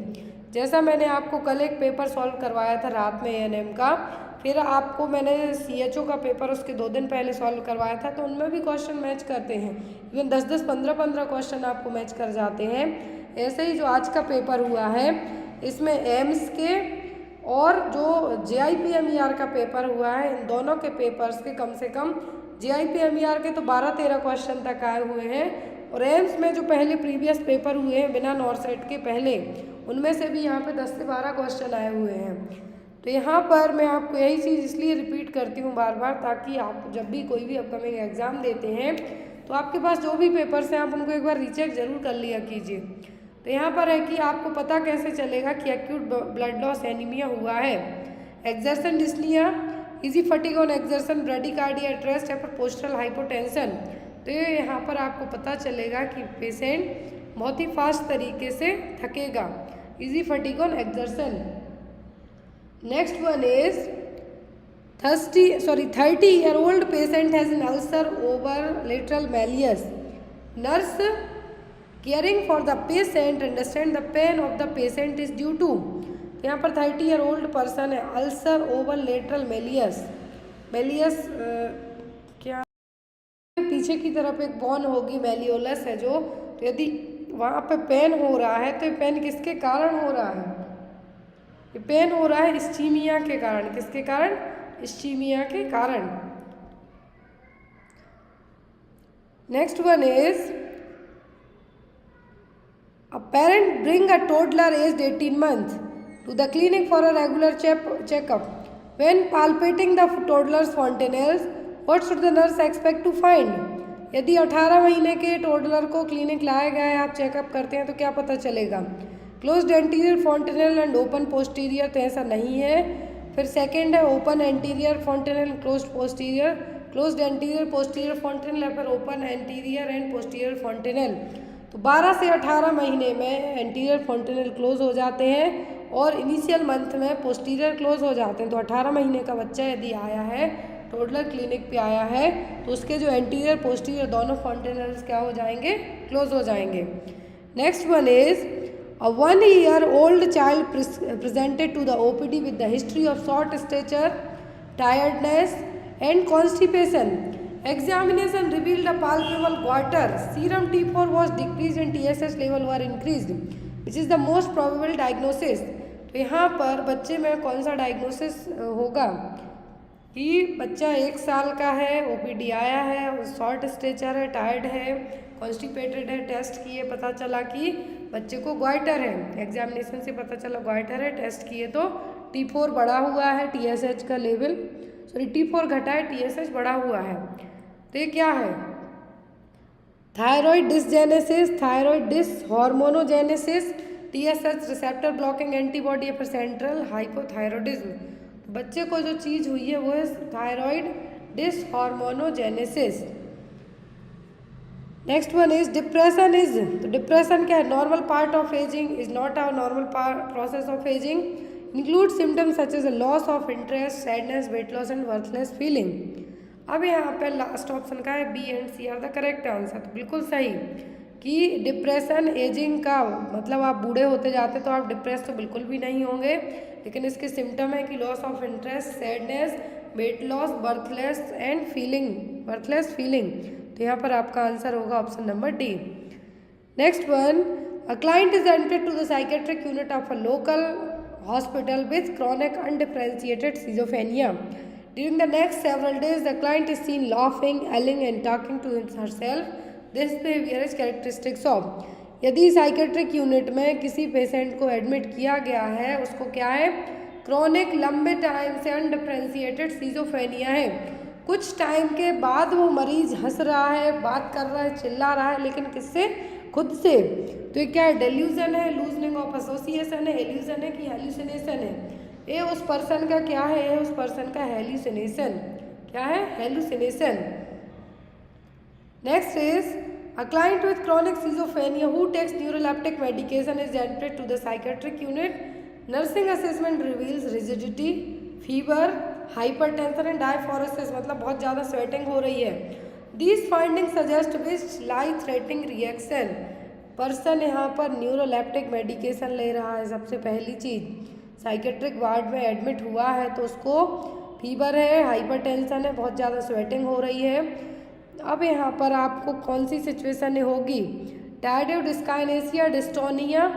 जैसा मैंने आपको कल एक पेपर सॉल्व करवाया था रात में ANM का, फिर आपको मैंने CHO का पेपर उसके 2 दिन पहले सॉल्व करवाया था, तो उनमें भी क्वेश्चन मैच करते हैं। इवन 10-10, 15-15 क्वेश्चन आपको मैच कर जाते हैं। ऐसे ही जो आज का पेपर हुआ है, इसमें एम्स के और जो JIPMER का पेपर हुआ है, इन दोनों के पेपर्स के कम से कम JIPMER के तो 12-13 क्वेश्चन तक आए हुए हैं, और एम्स में जो पहले प्रीवियस पेपर हुए हैं बिना नॉरसेट के पहले, उनमें से भी यहाँ पे 10 से 12 क्वेश्चन आए हुए हैं। तो यहाँ पर मैं आपको यही चीज़ इसलिए रिपीट करती हूँ बार बार, ताकि आप जब भी कोई भी अपकमिंग एग्ज़ाम देते हैं तो आपके पास जो भी पेपर्स हैं आप उनको एक बार रीचेक ज़रूर कर लिया कीजिए। तो यहाँ पर है कि आपको पता कैसे चलेगा कि एक्यूट ब्लड लॉस एनीमिया हुआ है। Exertion dyspnoea, easy fatigue on exertion, bradycardia at या फिर पोस्टरल हाइपोटेंशन। तो ये यहाँ पर आपको पता चलेगा कि पेशेंट बहुत ही फास्ट तरीके से थकेगा। Easy fatigue on exertion. Next one is 30-year-old patient has an ulcer over lateral malleus. Nurse caring for the patient understand the pain of the patient is due to। यहाँ पर 30-year-old person है, ulcer over lateral malleus। malleus क्या पीछे की तरफ एक बोन होगी, मेलियोलस है जो, तो यदि वहाँ पे पेन हो रहा है, तो ये पेन किसके कारण हो रहा है? ये पेन हो रहा है इस्चीमिया के कारण। किसके कारण? इस्चीमिया के कारण। Next one is a parent bring a toddler aged 18 months to the clinic for a regular checkup. When palpating the toddler's fontanelles, what should the nurse expect to find? यदि 18 महीने के टोडलर को क्लिनिक लाया गया है, आप चेकअप करते हैं तो क्या पता चलेगा? Closed anterior fontanelle and open posterior, तो ऐसा नहीं है। फिर सेकेंड है open anterior fontanelle closed posterior, closed anterior posterior fontanelle या फिर open anterior and posterior fontanelle. तो 12 से 18 महीने में एंटीरियर फॉन्टेनल क्लोज हो जाते हैं और इनिशियल मंथ में पोस्टीरियर क्लोज हो जाते हैं। तो 18 महीने का बच्चा यदि आया है, टोडलर क्लिनिक पे आया है, तो उसके जो एंटीरियर पोस्टीरियर दोनों फॉन्टेनल्स क्या हो जाएंगे? क्लोज हो जाएंगे। Next one is a 1-year-old child presented to the OPD with the history of short stature, tiredness and constipation. Examination revealed a palpable goiter. Serum T4 was decreased and TSH level were increased, which is the most probable diagnosis. तो यहाँ पर बच्चे में कौन सा डायग्नोसिस होगा कि बच्चा 1 साल का है, ओपीडी आया है, शॉर्ट स्टेचर है, टायर्ड है, कॉन्स्टिपेटेड है, टेस्ट किए पता चला कि बच्चे को ग्वाइटर है, एग्जामिनेशन से पता चला ग्वाइटर है, टेस्ट किए तो T4 बढ़ा हुआ है, TSH का लेवल T4 घटा है, TSH बढ़ा हुआ है। तो ये क्या है? Thyroid dysgenesis, thyroid dyshormonogenesis, TSH receptor blocking antibody या फिर सेंट्रल हाइपोथायरॉयडिज्म। बच्चे को जो चीज़ हुई है वो है thyroid dyshormonogenesis. Next one is depression is, तो डिप्रेशन क्या है? Normal part of ageing, is not a normal process of ageing, include symptoms such as loss of interest, sadness, weight loss and worthless feeling. अब यहाँ पे लास्ट ऑप्शन का है B and C are the correct answer. तो बिल्कुल सही कि डिप्रेशन एजिंग का मतलब आप बूढ़े होते जाते तो आप डिप्रेस तो बिल्कुल भी नहीं होंगे, लेकिन इसके सिम्टम है कि loss of interest, sadness, weight loss, worthless feeling. तो यहाँ पर आपका आंसर होगा option number D. Next one, a client is admitted to the psychiatric unit of a local hospital with chronic undifferentiated schizophrenia. During the next several days, the client is seen laughing, yelling and talking to herself. This behavior is characteristics of। यदि साइकेट्रिक यूनिट में किसी पेशेंट को एडमिट किया गया है, उसको क्या है? क्रॉनिक लंबे टाइम से अनडिफरेंशिएटेड सीजोफ्रेनिया है। कुछ टाइम के बाद वो मरीज हंस रहा है, बात कर रहा है, चिल्ला रहा है, लेकिन किससे? खुद से। तो ये क्या है? डेल्यूजन है, लूजनिंग ऑफ एसोसिएशन है, एल्यूजन है कि हेल्यूसिनेशन है? ये उस पर्सन का क्या है? ये उस पर्सन का हेल्यूसिनेशन। क्या है? Hallucination. Next is a client with chronic schizophrenia who takes neuroleptic medication is admitted to the psychiatric unit. Nursing assessment reveals rigidity, fever, hypertension and diaphoresis, मतलब बहुत ज़्यादा स्वेटिंग हो रही है। These findings suggest which life threatening reaction। Person यहाँ पर न्यूरोलेप्टिक मेडिकेशन ले रहा है। सबसे पहली चीज़, साइकेट्रिक वार्ड में एडमिट हुआ है तो उसको फीवर है, हाइपरटेंशन है, बहुत ज़्यादा स्वेटिंग हो रही है। अब यहाँ पर आपको कौन सी सिचुएशन होगी? Tired dyskinesia, dystonia,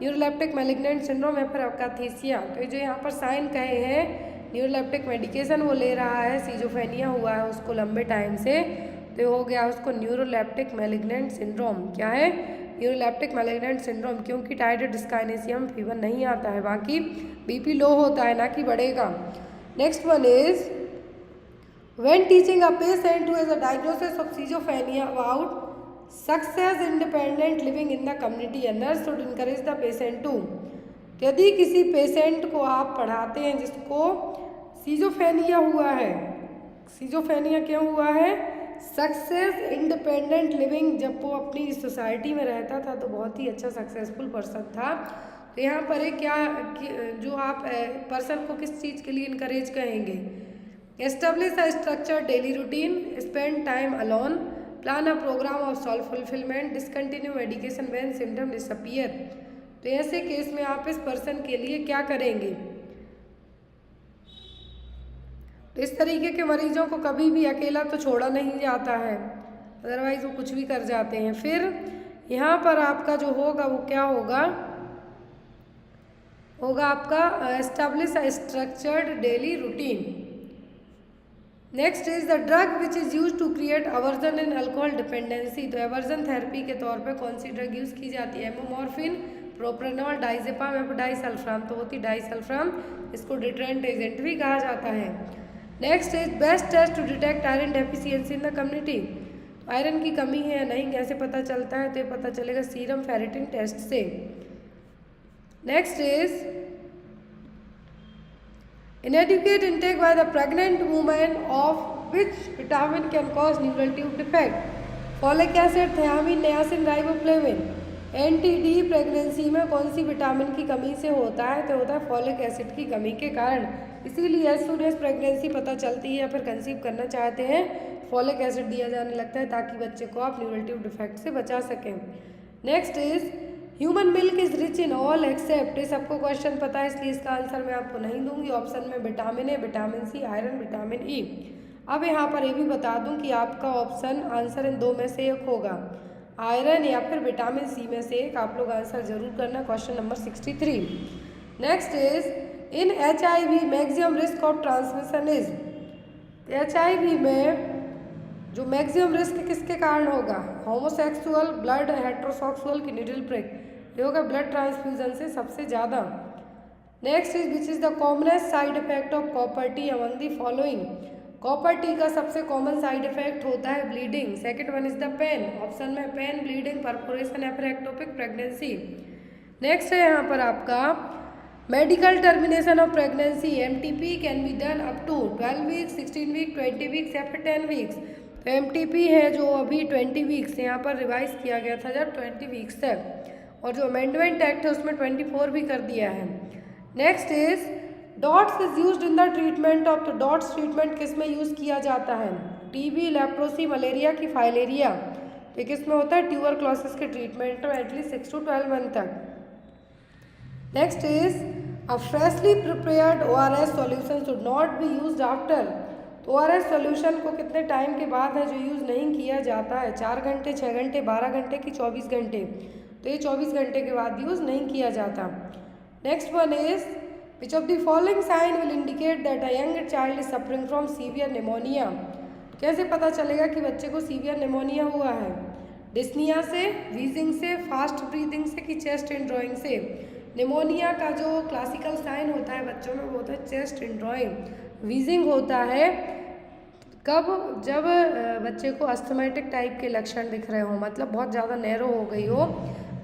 neuroleptic malignant syndrome या फिर अकाथीसिया। तो ये जो यहाँ पर साइन कहे हैं, न्यूरोलेप्टिक मेडिकेशन वो ले रहा है, सीजोफ्रेनिया हुआ है उसको लंबे टाइम से, तो हो गया उसको न्यूरोलेप्टिक मैलिग्नेंट सिंड्रोम। क्या है? Neuroleptic malignant syndrome. क्योंकि टायर्ड डिस्काइनेसिया में फीवर नहीं आता है, बाकी बीपी लो होता है, ना कि बढ़ेगा। Next one is when teaching a patient who has a diagnosis of schizophrenia about success independent living in the community, a nurse should encourage the patient to। यदि किसी पेशेंट को आप पढ़ाते हैं जिसको सीजोफ्रेनिया हुआ है, सीजोफ्रेनिया क्यों हुआ है? सक्सेस इंडिपेंडेंट लिविंग, जब वो अपनी सोसाइटी में रहता था तो बहुत ही अच्छा सक्सेसफुल पर्सन था। तो यहाँ पर क्या जो आप पर्सन को किस चीज़ के लिए इनकरेज करेंगे? Establish a structured daily routine, spend time alone, plan a program of self-fulfillment, discontinue medication when symptoms disappear। तो ऐसे केस में आप इस पर्सन के लिए क्या करेंगे? तो इस तरीके के मरीजों को कभी भी अकेला तो छोड़ा नहीं जाता है, अदरवाइज वो कुछ भी कर जाते हैं। फिर यहाँ पर आपका जो होगा वो क्या होगा आपका establish a structured daily routine. Next is the drug which is use to create aversion in alcohol dependency. तो एवर्जन थेरेपी के तौर पे कौन सी ड्रग यूज़ की जाती है? एमोमॉर्फिन, प्रोप्रेनॉल, डाइजेपाम या डाइसल्फ्राम। तो होती डाइसल्फ्राम, इसको डिटरेंट एजेंट भी कहा जाता है। Next is best test to detect iron deficiency in the community. Iron की कमी है या नहीं कैसे पता चलता है? तो ये पता चलेगा सीरम फेरिटिन टेस्ट से। Next is inadequate intake by the pregnant woman of which vitamin can cause neural tube defect? Folic acid, thiamine, niacin, riboflavin. NTD pregnancy में कौन सी विटामिन की कमी से होता है? तो होता है फॉलिक एसिड की कमी के कारण। इसीलिए एज सून एज प्रेगनेंसी पता चलती है या फिर कंसीव करना चाहते हैं, फॉलिक एसिड दिया जाने लगता है ताकि बच्चे को आप न्यूरल ट्यूब डिफेक्ट से बचा सकें। Next is human milk is rich in all except. ये सबको क्वेश्चन पता है इसलिए इसका आंसर मैं आपको नहीं दूंगी। ऑप्शन में vitamin A, vitamin C, iron, vitamin E. अब यहाँ पर ये भी बता दूं कि आपका ऑप्शन आंसर इन दो में से एक होगा, आयरन या फिर विटामिन सी में से एक। आप लोग आंसर जरूर करना। Question number 63। Next is in HIV maximum risk of transmission is. HIV में जो मैक्सिमम रिस्क किसके कारण होगा? होमोसेक्सुअल, ब्लड, हेट्रोसेक्सुअल की निडल प्रिक। ये होगा ब्लड ट्रांसफ्यूजन से सबसे ज़्यादा। Next is which is the commonest side effect of copper T among the following. Copper T का सबसे कॉमन साइड इफेक्ट होता है bleeding. Second one is the pain. Option में पेन, ब्लीडिंग, परफोरेशन या फिर एक्टोपिक प्रेगनेंसी। नेक्स्ट है यहाँ पर आपका medical termination of pregnancy. MTP can be done up to 12 weeks, 16 week, 20 weeks या फिर 10 वीक्स। तो MTP है जो अभी 20 वीक्स, यहाँ पर रिवाइज किया गया था जब 20 वीक्स है, और जो अमेंडमेंट एक्ट है उसमें 24 भी कर दिया है। Next is dots is used in the treatment of. तो डॉट्स ट्रीटमेंट किस में यूज़ किया जाता है? TB, लेप्रोसी, मलेरिया की फाइलेरिया। तो किस में होता है? ट्यूबरक्लोसिस के ट्रीटमेंट में एटलीस्ट 6 to 12 मंथ तक। Next is a freshly prepared ORS solution should not be used after. तो ORS सॉल्यूशन को कितने टाइम के बाद है जो यूज़ नहीं किया जाता है? 4 घंटे, 6 घंटे, 12 घंटे की 24 घंटे। तो ये 24 घंटे के बाद यूज़ नहीं किया जाता। Next one is which of the following sign will indicate that a young child is suffering from severe pneumonia. कैसे पता चलेगा कि बच्चे को सीवियर निमोनिया हुआ है? डिस्निया से, वीजिंग से, फास्ट ब्रीदिंग से कि चेस्ट इंड्रॉइंग से? निमोनिया का जो क्लासिकल साइन होता है बच्चों में वो होता है चेस्ट इंड्रॉइंग। वीजिंग होता है कब? जब बच्चे को अस्थमेटिक टाइप के लक्षण दिख रहे हो, मतलब बहुत ज़्यादा नैरो हो गई हो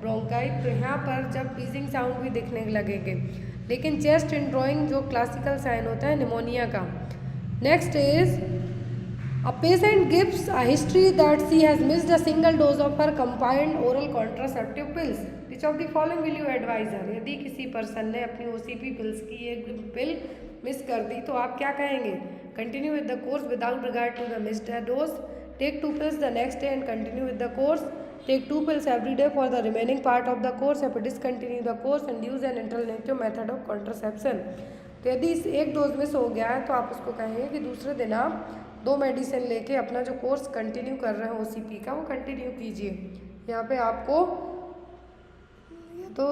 ब्रोंकाइट, तो यहाँ पर जब वीजिंग साउंड भी दिखने लगेंगे। लेकिन चेस्ट इंड्रॉइंग जो क्लासिकल साइन होता है निमोनिया का। Next is a patient gives a history that she has missed a single dose of her combined oral contraceptive pills. Which of the following will you advise her. यदि किसी पर्सन ने अपनी OCP पिल्स की एक पिल मिस कर दी तो आप क्या कहेंगे? Continue with the course without regard to the missed dose, take 2 pills the next day and continue with the course, take 2 pills every day for the remaining part of the course, या फिर discontinue the course and use an alternative method of contraception. तो यदि इस एक डोज मिस हो गया है तो आप उसको कहेंगे कि दूसरे दिन आप 2 मेडिसिन लेके अपना जो कोर्स कंटिन्यू कर रहे हैं OCP का वो कंटिन्यू कीजिए। यहाँ पे आपको तो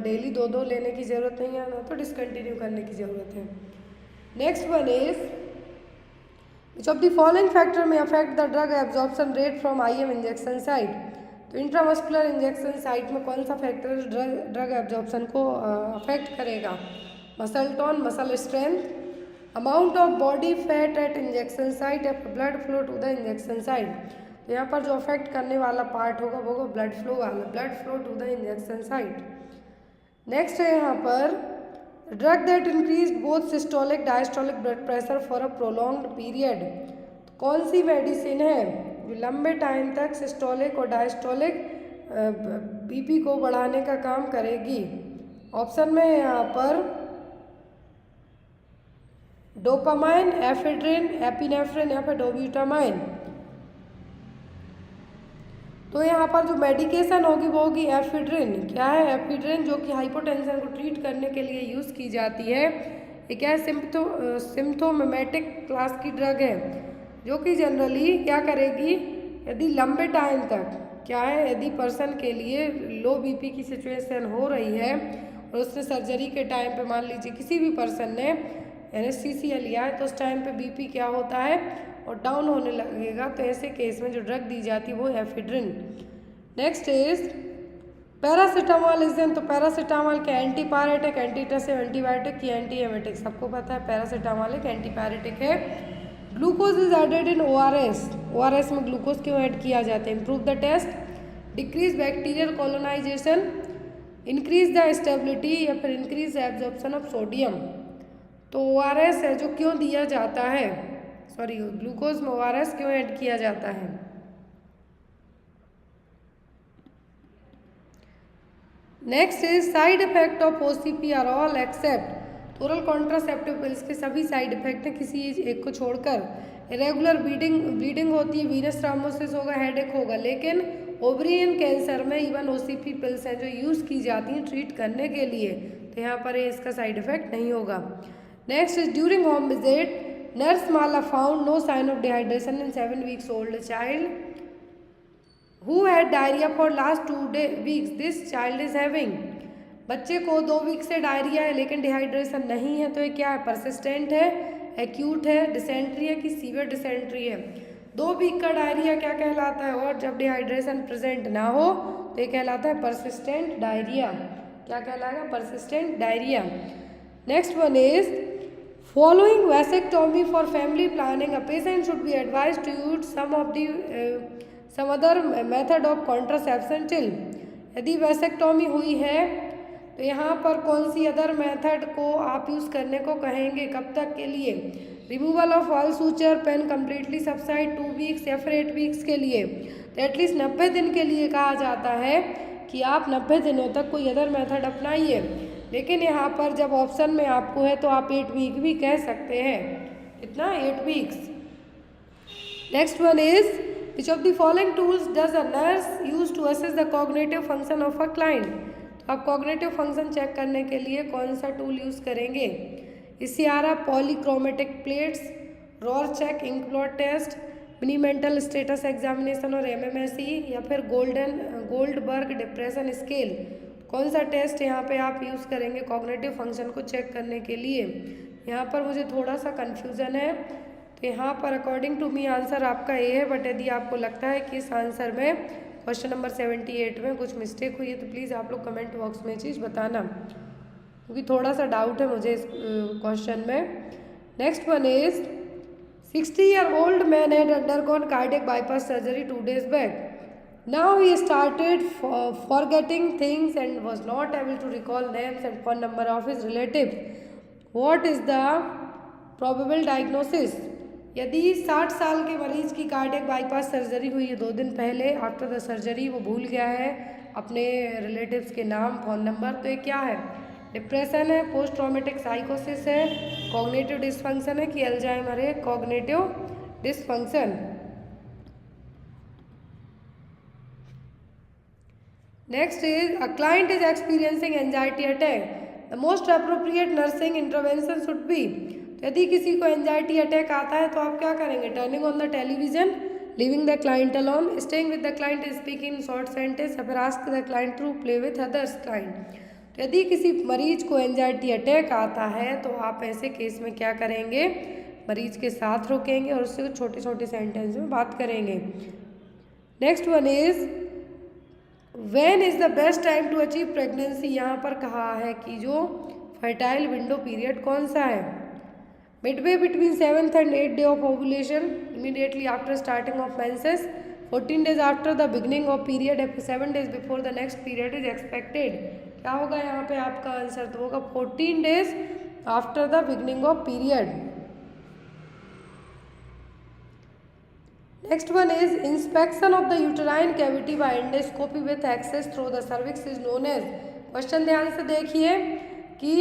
डेली 2-2 लेने की ज़रूरत नहीं है, ना तो डिसकंटिन्यू करने की ज़रूरत है। Next one is which of the following factor may affect the drug absorption rate from IM injection site. तो इंट्रामस्कुलर इंजेक्शन साइट में कौन सा फैक्टर ड्रग एब्जॉर्प्शन को अफेक्ट करेगा? Muscle tone, muscle strength, amount of body fat at injection site या blood flow to the injection site. तो यहाँ पर जो अफेक्ट करने वाला पार्ट होगा वो होगा ब्लड फ्लो वाला, blood flow to the injection site. नेक्स्ट है यहाँ पर drug that increase both systolic diastolic blood pressure for a prolonged period. कौन सी मेडिसिन है जो लंबे टाइम तक सिस्टोलिक और डायस्टोलिक BP को बढ़ाने का काम करेगी? ऑप्शन में है यहाँ पर डोपामाइन, एफेड्रिन, एपिनेफ्रिन या फिर डोब्यूटामाइन। तो यहाँ पर जो मेडिकेशन होगी वो होगी एफेड्रिन। क्या है एफेड्रिन? जो कि हाइपोटेंशन को ट्रीट करने के लिए यूज़ की जाती है। ये क्या है? सिम्प्थोमेटिक क्लास की ड्रग है जो कि जनरली क्या करेगी? यदि लंबे टाइम तक क्या है, यदि पर्सन के लिए लो बीपी की सिचुएशन हो रही है और उसने सर्जरी के टाइम पे मान लीजिए किसी भी पर्सन ने एनेस्थीसिया लिया है तो उस टाइम पे बीपी क्या होता है और डाउन होने लगेगा, तो ऐसे केस में जो ड्रग दी जाती है वो ephedrine. Next is paracetamol is an, तो पैरासीटामोल के एंटीपायरेटिक, एंटीटसिव, एंटीबायोटिक की एंटी एमेटिक, सबको पता है पैरासीटामोल एक एंटीपायरेटिक है। Glucose is added in ORS, ORS में ग्लूकोज क्यों ऐड किया जाता है? Improve the taste, decrease bacterial colonisation, increase the stability या फिर इंक्रीज एब्जॉर्प्शन ऑफ सोडियम। तो ORS है जो क्यों दिया जाता है, सॉरी ग्लूकोज में ORS क्यों ऐड किया जाता है? Next is side effect of OCP are all except, oral contraceptive pills के सभी साइड इफेक्ट हैं किसी एक को छोड़कर। इरेगुलर ब्लीडिंग होती है, वीनस थ्रोम्बोसिस होगा, हेडेक होगा, लेकिन ओवरियन कैंसर में इवन OCP पिल्स हैं जो यूज़ की जाती हैं ट्रीट करने के लिए, तो यहाँ पर इसका साइड इफेक्ट नहीं होगा। Next is during home visit nurse Mala found no sign of dehydration in 7 weeks old child who had diarrhea for last 2 weeks, this child is having, बच्चे को 2 वीक से डायरिया है लेकिन डिहाइड्रेशन नहीं है, तो ये क्या है, परसिस्टेंट है, एक्यूट है, डिसेंट्री है कि सीवियर डिसेंट्री है। 2 वीक का डायरिया क्या कहलाता है, और जब डिहाइड्रेशन प्रेजेंट ना हो तो ये कहलाता है परसिस्टेंट डायरिया। क्या कहलाएगा, persistent diarrhoea. Next one is following vasectomy for family planning, a patient should be advise to use some other method of contraception till, यदि वैसेक्टोमी हुई है तो यहाँ पर कौन सी अदर मेथड को आप यूज़ करने को कहेंगे, कब तक के लिए? Removal of all suture, pain completely subside 2 weeks या फिर 8 वीक्स के लिए, तो एटलीस्ट 90 दिन के लिए कहा जाता है कि आप 90 दिनों तक कोई अदर मेथड अपनाइए। लेकिन यहाँ पर जब ऑप्शन में आपको है तो आप 8 वीक भी कह सकते हैं, इतना 8 weeks. Next one is which of the following tools does a nurse use to assess the cognitive function of a client, तो आप cognitive function चेक करने के लिए कौन सा टूल यूज़ करेंगे? इससे आ रहा polychromatic plates, Rorschach ink blot test, mini mental status examination और MMSE, या फिर गोल्डबर्ग डिप्रेशन स्केल, कौन सा टेस्ट यहाँ पे आप यूज़ करेंगे कॉग्निटिव फंक्शन को चेक करने के लिए? यहाँ पर मुझे थोड़ा सा कन्फ्यूज़न है, तो यहाँ पर अकॉर्डिंग टू मी आंसर आपका ए है, बट यदि आपको लगता है कि इस आंसर में क्वेश्चन नंबर 78 में कुछ मिस्टेक हुई है तो प्लीज़ आप लोग कमेंट बॉक्स में चीज़ बताना, क्योंकि थोड़ा सा डाउट है मुझे इस क्वेश्चन में। Next one is 60-year-old man had undergone cardiac bypass surgery 2 days back, now he started forgetting things and was not able to recall names and phone number of his relatives, what is the probable diagnosis? यदि 60 साल के मरीज की कार्डियक बाईपास सर्जरी हुई है 2 दिन पहले, आफ्टर द सर्जरी वो भूल गया है अपने रिलेटिव्स के नाम, फोन नंबर, तो ये क्या है, डिप्रेशन है, पोस्ट ट्रॉमेटिक साइकोसिस है, कॉग्निटिव डिसफंक्शन है कि अल्जाइमर है, cognitive dysfunction. Next is a client is experiencing anxiety attack, the most appropriate nursing intervention should be, यदि किसी को एंजाइटी अटैक आता है तो आप क्या करेंगे? Turning on the television, living the client alone, staying with the client, speaking in short sentence, या फिर ask the client to play with others client. तो यदि किसी मरीज को एंजाइटी अटैक आता है तो आप ऐसे केस में क्या करेंगे? मरीज के साथ रुकेंगे और उससे छोटे छोटे सेंटेंस में बात करेंगे। Next one is when is the best time to achieve pregnancy, यहाँ पर कहा है कि जो फर्टाइल विंडो पीरियड कौन सा है? midway between 7th and 8th day of ovulation, immediately after starting of menses, 14 days after the beginning of period, 7 days before the next period is expected। क्या होगा यहाँ पे आपका आंसर? तो होगा 14 days after the beginning of period। Next one is inspection of the uterine cavity by endoscopy with access through the cervix is known as, question ध्यान से देखिए कि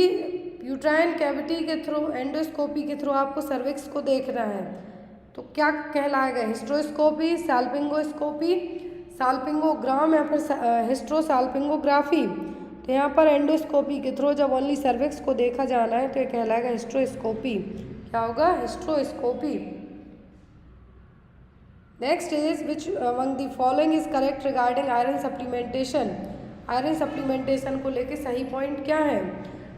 यूट्राइन कैविटी के थ्रू, एंडोस्कोपी के थ्रू आपको सर्विक्स को देखना है, तो क्या कहलाएगा? हिस्ट्रोस्कोपी, साल्पिंगोस्कोपी, साल्पिंगोग्राम या फिर हिस्ट्रोसाल्पिंगोग्राफी। तो यहाँ पर एंडोस्कोपी के थ्रू जब ओनली सर्विक्स को देखा जाना है तो ये कहलाएगा हिस्ट्रोस्कोपी। क्या होगा? Hysteroscopy. Next is which among the following is correct regarding iron supplementation. Iron supplementation को लेके सही पॉइंट क्या है?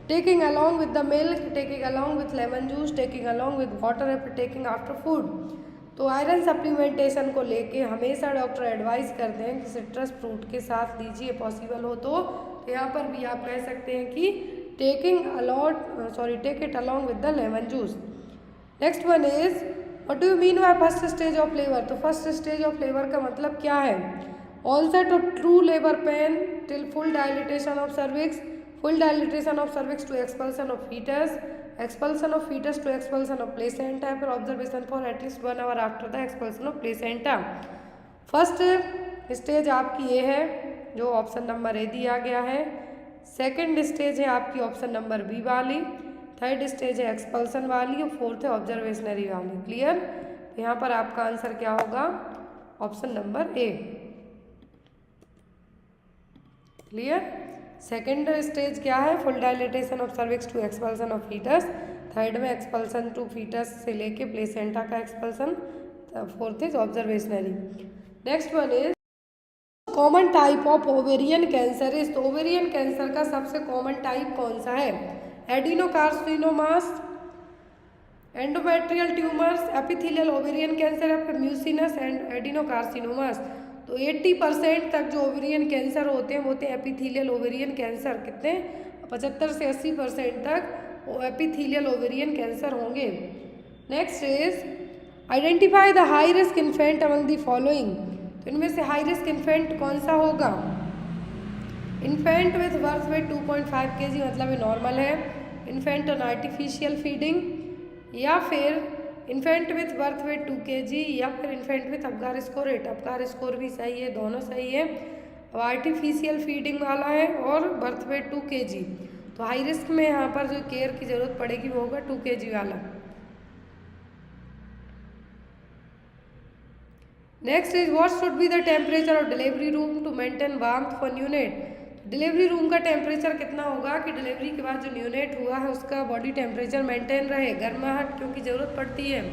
Taking along with the milk, taking along with lemon juice, taking along with water, taking after food. तो आयरन सप्लीमेंटेशन को लेके हमेशा डॉक्टर एडवाइस करते हैं कि सिट्रस फ्रूट के साथ लीजिए, पॉसिबल हो तो यहाँ पर भी आप कह सकते हैं कि take it along with the lemon juice. Next one is what do you mean by first stage of labour. तो फर्स्ट स्टेज ऑफ लेबर का मतलब क्या है? Onset of true labour pain till full dilatation of cervix, full dilatation of cervix to expulsion of foetus, expulsion of fetus to expulsion of placenta, फिर observation for at least 1 hour after the expulsion of placenta। First stage आपकी ये है जो ऑप्शन नंबर ए दिया गया है। सेकंड स्टेज है आपकी ऑप्शन नंबर बी वाली, थर्ड स्टेज है एक्सपल्सन वाली और फोर्थ है ऑब्जर्वेशनरी वाली। क्लियर? तो यहाँ पर आपका आंसर क्या होगा? Option number A. Clear? Second stage क्या है? Full dilatation of cervix to expulsion of foetus, third में एक्सपल्सन टू फीटस से लेके प्लेसेंटा का expulsion, fourth is observationary. Next one is common type of ovarian cancer is. तो ओवेरियन कैंसर का सबसे कॉमन टाइप कौन सा है? Adenocarcinomas, endometrial tumours, epithelial ovarian cancer है, फिर म्यूसिनस एंड एडिनोकार्सिनोमास। तो 80% तक जो ओवेरियन कैंसर होते हैं वो होते हैं एपिथेलियल ओवेरियन कैंसर। कितने? 75 से 80% तक एपिथेलियल ओवेरियन कैंसर होंगे। Next is identify the high risk infant among the following. तो इनमें से हाई रिस्क इन्फेंट कौन सा होगा? Infant with birth weight 2.5 kg मतलब ये नॉर्मल है, इन्फेंट ऑन आर्टिफिशियल फीडिंग, या फिर infant with birth weight 2 kg, या फिर infant with Apgar score 8। Apgar score भी सही है, दोनों सही है। अब आर्टिफिशियल फीडिंग वाला है और बर्थ वेट 2 kg। तो हाई रिस्क में यहाँ पर जो केयर की जरूरत पड़ेगी वो होगा 2 kg वाला। Next is what should be the temperature of delivery room to maintain warmth for neonate. Delivery room का टेम्परेचर कितना होगा कि डिलीवरी के बाद जो न्यूनेट हुआ है उसका बॉडी टेम्परेचर मेंटेन रहे, गर्माहट क्योंकि ज़रूरत पड़ती है।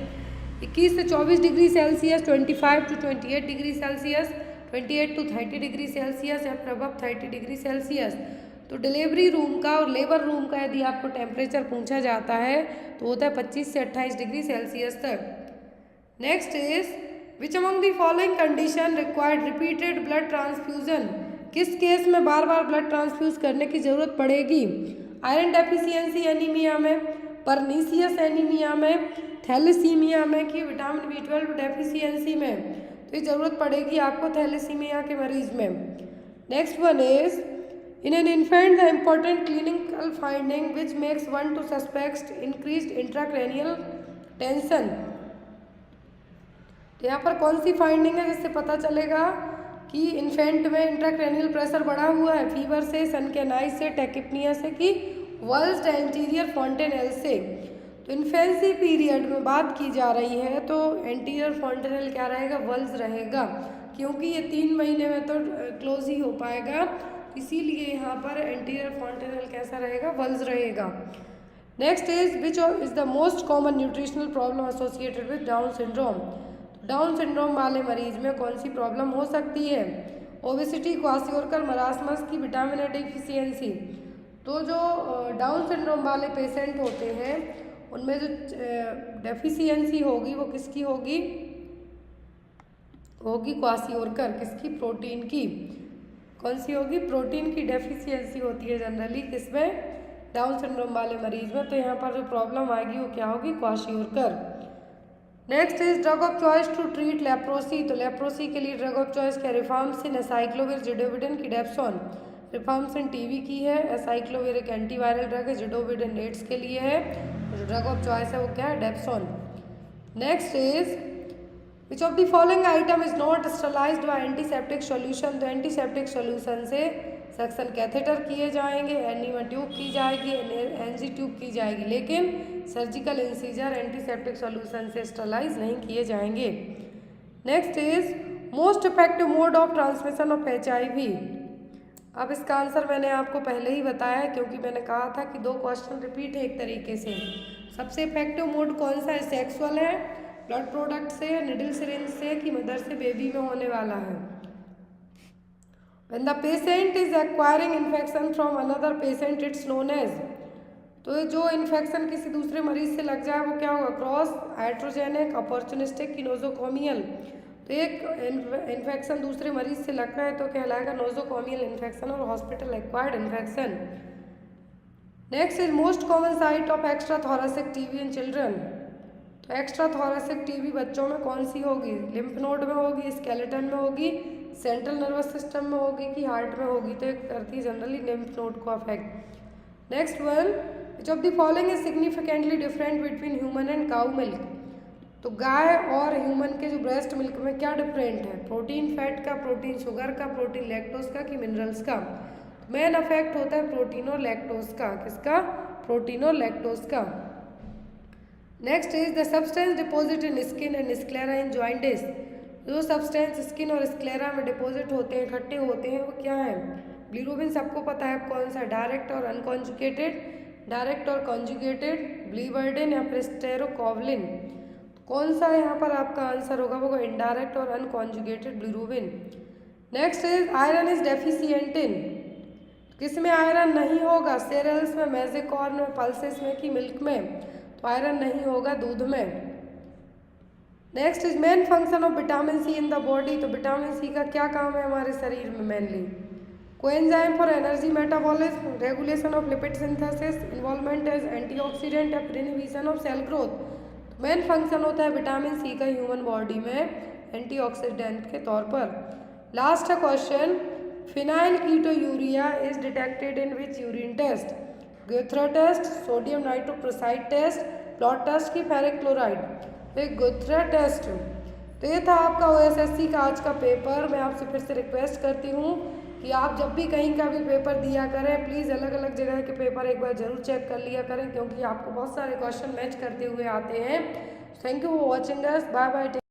21 से 24 degree Celsius, 25 to 28 degree Celsius, 28 to 30 degree Celsius या फिर अबव 30 डिग्री सेल्सियस। तो डिलीवरी रूम का और लेबर रूम का यदि आपको टेम्परेचर पूछा जाता है तो होता है 25 से 28 डिग्री सेल्सियस तक। Next is which among the following condition required repeated blood transfusion. किस केस में बार बार ब्लड ट्रांसफ्यूज करने की जरूरत पड़ेगी? आयरन डेफिशिएंसी एनीमिया में, परनीसियस एनीमिया में, थैलेसीमिया में, कि विटामिन B12 डेफिशिएंसी में। तो ये जरूरत पड़ेगी आपको थैलेसीमिया के मरीज में। Next one is in an infant the important clinical finding which makes one two suspect increased intracranial tension. तो यहाँ पर कौन सी फाइंडिंग है जिससे पता चलेगा कि इन्फेंट में इंट्राक्रैनियल प्रेशर बढ़ा हुआ है? फीवर से, सनकेनाइज से, टेकिपनिया से, कि वल्स्ड एंटीरियर फॉन्टेनेल से। तो इन्फेंसी पीरियड में बात की जा रही है तो एंटीरियर फॉन्टेनेल क्या रहेगा? वल्स रहेगा, क्योंकि ये 3 महीने में तो क्लोज ही हो पाएगा, इसीलिए यहाँ पर एंटीरियर फॉन्टेनेल कैसा रहेगा? वल्स रहेगा। Next is which is the most common nutritional problem associated with down syndrome. Down syndrome वाले मरीज में कौन सी प्रॉब्लम हो सकती है? ओबेसिटी, क्वाशियोरकर, मरासमस की विटामिन ए डिफिशियंसी। तो जो डाउन सिंड्रोम वाले पेशेंट होते हैं उनमें जो डेफिशियंसी होगी वो किसकी होगी? क्वाशियोरकर। किसकी? प्रोटीन की। कौन सी होगी? प्रोटीन की डेफिशियंसी होती है जनरली किसमें? डाउन सिंड्रोम वाले मरीज में। तो यहाँ पर जो प्रॉब्लम आएगी वो क्या होगी? Kwashiorkor. Next is drug of choice to treat leprosy. तो लेप्रोसी के लिए ड्रग ऑफ चॉइस क्या? रिफाम्सिन, एसाइक्लोविर, जिडोविडिन, किडेप्सोन। रिफाम्सिन टीबी की है, एसाइक्लोविर एक एंटीवायरल ड्रग है, जिडोविडिन एड्स के लिए है, जो ड्रग ऑफ चॉइस है वो क्या है? Dapsone. Next is which of the following item is not sterilised by antiseptic solution. तो एंटीसेप्टिक सॉल्यूशन से सक्शन कैथेटर किए जाएंगे, एनीमा ट्यूब की जाएगी, एनजी ट्यूब की जाएगी, लेकिन सर्जिकल इंसीजर एंटीसेप्टिक सॉल्यूशन से स्टरलाइज नहीं किए जाएंगे। Next is most effective mode of transmission of HIV। अब इसका आंसर मैंने आपको पहले ही बताया क्योंकि मैंने कहा था कि 2 क्वेश्चन रिपीट है एक तरीके से। सबसे इफेक्टिव मोड कौन सा है? सेक्सुअल है, ब्लड प्रोडक्ट से या निडल सिरिंज से कि मदर से बेबी में होने वाला है। When the patient is acquiring infection from another patient, it's known as, तो जो इन्फेक्शन किसी दूसरे मरीज से लग जाए वो क्या होगा, क्रॉस हाइड्रोजेनिक अपॉर्चुनिस्टिक की नोजोकोमियल। तो एक इन्फेक्शन दूसरे मरीज से लग रहा है तो कहलाएगा नोजोकोमियल इन्फेक्शन और hospital acquired infection. Next is most common site of extra thoracic TB in children. तो एक्स्ट्रा थोरेसिक टीबी बच्चों में कौन सी होगी, लिम्फ नोड में होगी, स्केलेटन में होगी, सेंट्रल नर्वस सिस्टम में होगी कि हार्ट में होगी, तो एक करती है जनरली लिम्फ नोड को affect. Next one, which of the following is significantly different between human and cow milk. तो गाय और ह्यूमन के जो ब्रेस्ट मिल्क में क्या डिफरेंट है, प्रोटीन फैट का, प्रोटीन शुगर का, प्रोटीन लैक्टोज का कि मिनरल्स का। मेन अफेक्ट होता है प्रोटीन और लैक्टोज का, किसका, प्रोटीन और लैक्टोज का। Next is the substance deposit in skin and sclera in jaundice. जो सब्सटेंस स्किन और स्क्लेरा में डिपॉजिट होते हैं, इकट्ठे होते हैं, वो क्या है, बिलिरुबिन सबको पता है कौन सा, डायरेक्ट और अनकॉन्जुगेटेड, डायरेक्ट और कॉन्जुगेटेड, ब्लीबर्डिन या फिर स्टेरोकोवलिन। कौन सा यहाँ पर आपका आंसर होगा, वो इनडायरेक्ट और unconjugated bilirubin. Next is iron is deficient in, किसमें आयरन नहीं होगा, सेरेल्स में, मैजिक कॉर्न में, पल्सेस में कि मिल्क में, तो आयरन नहीं होगा दूध में। Next is main function of vitamin C in the body. तो विटामिन सी का क्या काम है हमारे शरीर में, mainly coenzyme for energy metabolism, regulation of lipid synthesis, involvement as antioxidant या inhibition of cell growth. Main function होता है विटामिन सी का ह्यूमन बॉडी में एंटीऑक्सीडेंट के तौर पर। लास्ट है question, phenylketonuria is detected in which urine test, Guthrie test, sodium nitrochloride test, blood test की फेरिक क्लोराइड, गुथरा टेस्ट। तो ये था आपका OSSC का आज का पेपर। मैं आपसे फिर से रिक्वेस्ट करती हूँ कि आप जब भी कहीं का भी पेपर दिया करें, प्लीज़ अलग अलग जगह के पेपर एक बार जरूर चेक कर लिया करें, क्योंकि आपको बहुत सारे क्वेश्चन मैच करते हुए आते हैं। Thank you for watching us, bye bye.